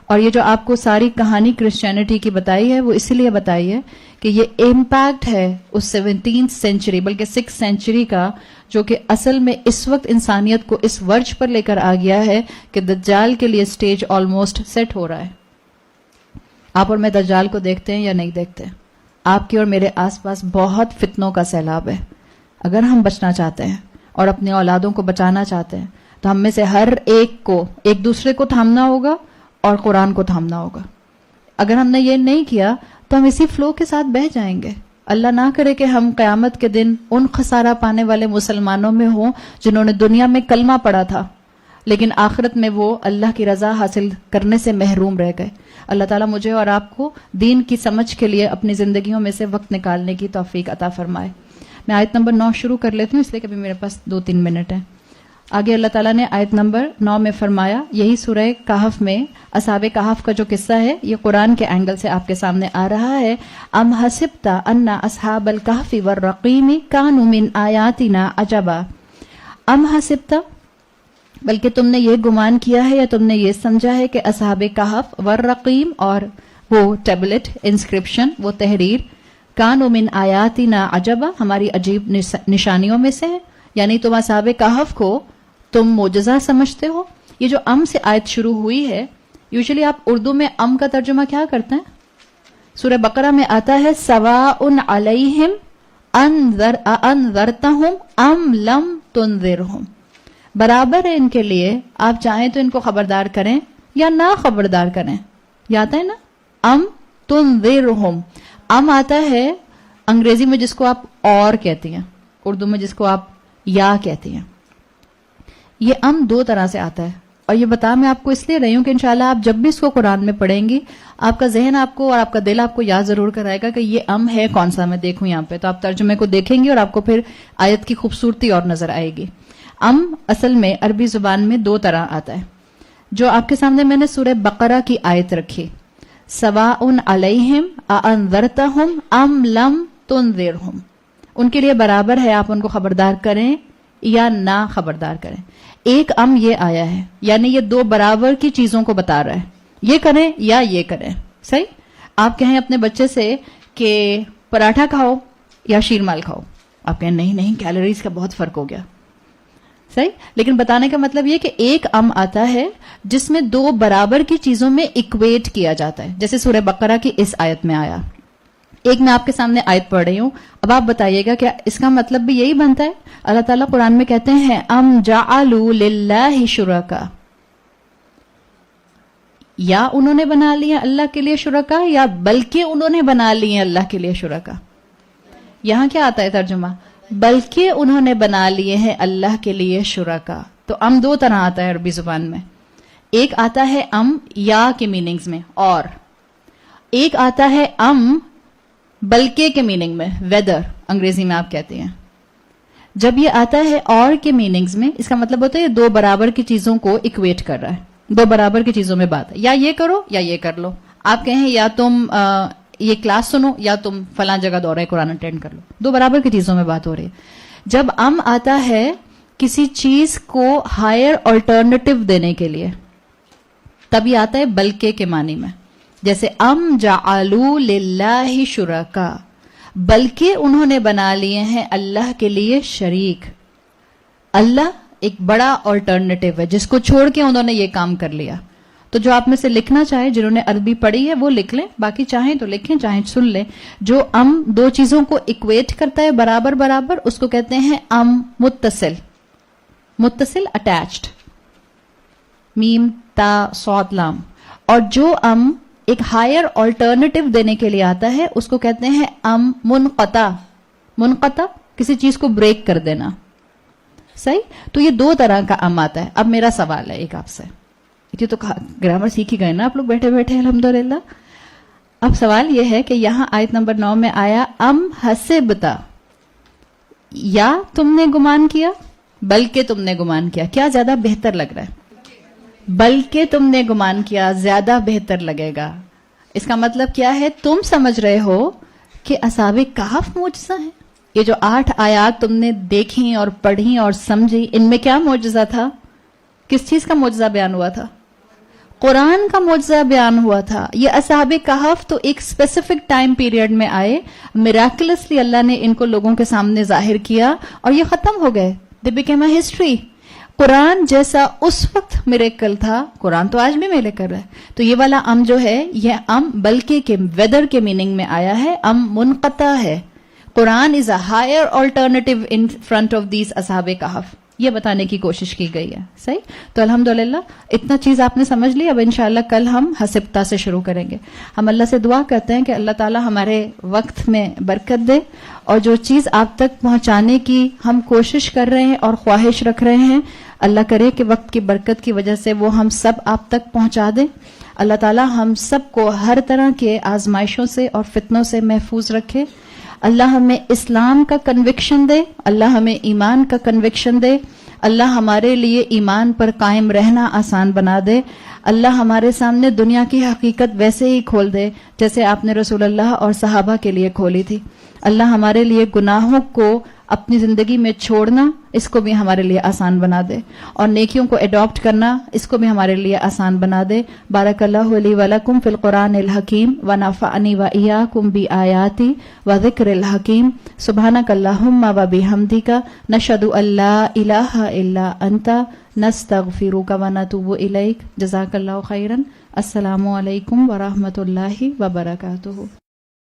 اور یہ جو آپ کو ساری کہانی کرسچینٹی کی بتائی ہے وہ اسی لیے بتائی ہے کہ یہ امپیکٹ ہے اس 17th سینچری بلکہ 6th سینچری کا، جو کہ اصل میں اس وقت انسانیت کو اس ورج پر لے کر آ گیا ہے کہ دجال کے لیے سٹیج آلموسٹ سیٹ ہو رہا ہے. آپ اور میں دجال کو دیکھتے ہیں یا نہیں دیکھتے؟ آپ کے اور میرے آس پاس بہت فتنوں کا سیلاب ہے. اگر ہم بچنا چاہتے ہیں اور اپنی اولادوں کو بچانا چاہتے ہیں تو ہم میں سے ہر ایک کو ایک دوسرے کو تھامنا ہوگا اور قرآن کو تھامنا ہوگا. اگر ہم نے یہ نہیں کیا تو ہم اسی فلو کے ساتھ بہہ جائیں گے. اللہ نہ کرے کہ ہم قیامت کے دن ان خسارہ پانے والے مسلمانوں میں ہوں جنہوں نے دنیا میں کلمہ پڑھا تھا لیکن آخرت میں وہ اللہ کی رضا حاصل کرنے سے محروم رہ گئے. اللہ تعالیٰ مجھے اور آپ کو دین کی سمجھ کے لیے اپنی زندگیوں میں سے وقت نکالنے کی توفیق عطا فرمائے. میں آیت نمبر 9 شروع کر لیتی ہوں اس لیے کہ ابھی میرے پاس 2-3 منٹ ہیں. آگے اللہ تعالیٰ نے آیت نمبر 9 میں فرمایا, یہی سورہ کہف میں اصحاب کہف کا جو قصہ ہے یہ قرآن کے اینگل سے آپ کے سامنے آ رہا ہے. ام حسبت ان اصحاب الکہف والرقیم کانوا من آیاتنا عجبا. ام حسبت, بلکہ تم نے یہ گمان کیا ہے یا تم نے یہ سمجھا ہے کہ اصحاب کہف والرقیم اور وہ ٹیبلٹ انسکرپشن وہ تحریر کانوا من آیاتنا عجبا ہماری عجیب نشانیوں میں سے ہے. یعنی تم اصحاب کہف کو تم معجزہ سمجھتے ہو. یہ جو ام سے آیت شروع ہوئی ہے, یوزلی آپ اردو میں ام کا ترجمہ کیا کرتے ہیں؟ سورہ بقرہ میں آتا ہے سواء علیہم انذرتہم ام لم تنذرہم. برابر ہے ان کے لیے, آپ چاہیں تو ان کو خبردار کریں یا نہ خبردار کریں. یہ آتا ہے نا ام تنذرہم. ام آتا ہے انگریزی میں جس کو آپ اور کہتی ہیں, اردو میں جس کو آپ یا کہتی ہیں. یہ ام 2 طرح سے آتا ہے اور یہ بتا میں آپ کو اس لیے رہی ہوں کہ انشاءاللہ آپ جب بھی اس کو قرآن میں پڑھیں گی آپ کا ذہن آپ کو اور آپ کا دل آپ کو یاد ضرور کرائے گا کہ یہ ام ہے کون سا. میں دیکھوں یہاں پہ تو آپ ترجمے کو دیکھیں گے اور آپ کو پھر آیت کی خوبصورتی اور نظر آئے گی. ام اصل میں عربی زبان میں 2 طرح آتا ہے. جو آپ کے سامنے میں نے سورہ بقرہ کی آیت رکھی سواء علیہم اانذرتہم ام لم تنذرہم, ان کے لیے برابر ہے آپ ان کو خبردار کریں یا نہ خبردار کریں. ایک ام یہ آیا ہے یعنی یہ 2 برابر کی چیزوں کو بتا رہا ہے, یہ کریں یا یہ کریں. صحیح, آپ کہیں اپنے بچے سے کہ پراٹھا کھاؤ یا شیرمال کھاؤ, آپ کہیں نہیں کیلوریز کا بہت فرق ہو گیا. صحیح, لیکن بتانے کا مطلب یہ کہ ایک ام آتا ہے جس میں 2 برابر کی چیزوں میں اکویٹ کیا جاتا ہے, جیسے سورہ بقرہ کی اس آیت میں آیا. ایک میں آپ کے سامنے آیت پڑھ رہی ہوں, اب آپ بتائیے گا کیا اس کا مطلب بھی یہی بنتا ہے؟ اللہ تعالیٰ قرآن میں کہتے ہیں ام جعلوا للہ شرکا, یا انہوں نے بنا لیے اللہ کے لیے شرکا یا بلکہ انہوں نے بنا لیے اللہ کے لیے شرکا. یہاں کیا آتا ہے ترجمہ؟ بلکہ انہوں نے بنا لیے ہیں اللہ کے لیے شرکا. تو ام 2 طرح آتا ہے عربی زبان میں. ایک آتا ہے ام یا کے میننگز میں اور, ایک آتا ہے ام بلکہ کے میننگ میں, ویدر انگریزی میں آپ کہتے ہیں. جب یہ آتا ہے اور کے میننگز میں اس کا مطلب ہوتا ہے یہ 2 برابر کی چیزوں کو اکویٹ کر رہا ہے, 2 برابر کی چیزوں میں بات ہے, یا یہ کرو یا یہ کر لو. آپ کہیں یا تم یہ کلاس سنو یا تم فلاں جگہ دورہ قرآن اٹینڈ کر لو, 2 برابر کی چیزوں میں بات ہو رہی ہے. جب ام آتا ہے کسی چیز کو ہائر آلٹرنیٹو دینے کے لیے تب یہ آتا ہے بلکہ کے معنی میں, جیسے ام جعلوا للہ شرکا, بلکہ انہوں نے بنا لیے ہیں اللہ کے لیے شریک. اللہ ایک بڑا آلٹرنیٹو ہے جس کو چھوڑ کے انہوں نے یہ کام کر لیا. تو جو آپ میں سے لکھنا چاہے, جنہوں نے عربی پڑھی ہے وہ لکھ لیں, باقی چاہیں تو لکھیں چاہیں سن لیں. جو ام 2 چیزوں کو اکویٹ کرتا ہے برابر برابر اس کو کہتے ہیں ام متصل. متصل اٹیچڈ, میم تا صاد لام. اور جو ام ایک ہائر آلٹرنیٹو دینے کے لیے آتا ہے اس کو کہتے ہیں ام منقطع. منقطع کسی چیز کو بریک کر دینا. صحیح, تو یہ 2 طرح کا ام آتا ہے. اب میرا سوال ہے ایک آپ سے, یہ تو گرامر سیکھ ہی گئے نا آپ لوگ بیٹھے بیٹھے الحمدللہ. اب سوال یہ ہے کہ یہاں آیت نمبر 9 میں آیا ام حسبتا, یا تم نے گمان کیا بلکہ تم نے گمان کیا. کیا زیادہ بہتر لگ رہا ہے؟ بلکہ تم نے گمان کیا زیادہ بہتر لگے گا. اس کا مطلب کیا ہے؟ تم سمجھ رہے ہو کہ اصحاب کہف معجزہ ہیں. یہ جو 8 آیات تم نے دیکھی اور پڑھی اور سمجھی, ان میں کیا معجزہ تھا؟ کس چیز کا معجزہ بیان ہوا تھا؟ قرآن کا معجزہ بیان ہوا تھا. یہ اصحاب کہف تو ایک اسپیسیفک ٹائم پیریڈ میں آئے, میراکلسلی اللہ نے ان کو لوگوں کے سامنے ظاہر کیا اور یہ ختم ہو گئے. They became a history. قرآن جیسا اس وقت میریکل تھا، قرآن تو آج بھی میرے کر رہا ہے. تو یہ والا ام جو ہے یہ ام بلکہ کے ویدر کے میننگ میں آیا ہے، ام منقطع ہے. Quran is a higher alternative in front of these اصحاب کہف، یہ بتانے کی کوشش کی گئی ہے. صحیح. تو الحمدللہ اتنا چیز آپ نے سمجھ لی. اب انشاءاللہ کل ہم حسبتا سے شروع کریں گے. ہم اللہ سے دعا کرتے ہیں کہ اللہ تعالی ہمارے وقت میں برکت دے، اور جو چیز آپ تک پہنچانے کی ہم کوشش کر رہے ہیں اور خواہش رکھ رہے ہیں، اللہ کرے کہ وقت کی برکت کی وجہ سے وہ ہم سب آپ تک پہنچا دے. اللہ تعالی ہم سب کو ہر طرح کے آزمائشوں سے اور فتنوں سے محفوظ رکھے. اللہ ہمیں اسلام کا کنوکشن دے، اللہ ہمیں ایمان کا کنوکشن دے، اللہ ہمارے لیے ایمان پر قائم رہنا آسان بنا دے. اللہ ہمارے سامنے دنیا کی حقیقت ویسے ہی کھول دے جیسے آپ نے رسول اللہ اور صحابہ کے لیے کھولی تھی. اللہ ہمارے لیے گناہوں کو اپنی زندگی میں چھوڑنا، اس کو بھی ہمارے لیے آسان بنا دے، اور نیکیوں کو اڈاپٹ کرنا، اس کو بھی ہمارے لیے آسان بنا دے. بارک اللہ لی ولکم فی القرآن الحکیم ونفعنی وإیاکم بآیاتی وذکر الحکیم. سبحانک اللہم وبحمدک نشہد ان لا الہ الا انت نستغفرک ونتوب الیک. جزاک اللہ خیرا. السلام علیکم ورحمۃ اللہ وبرکاتہ.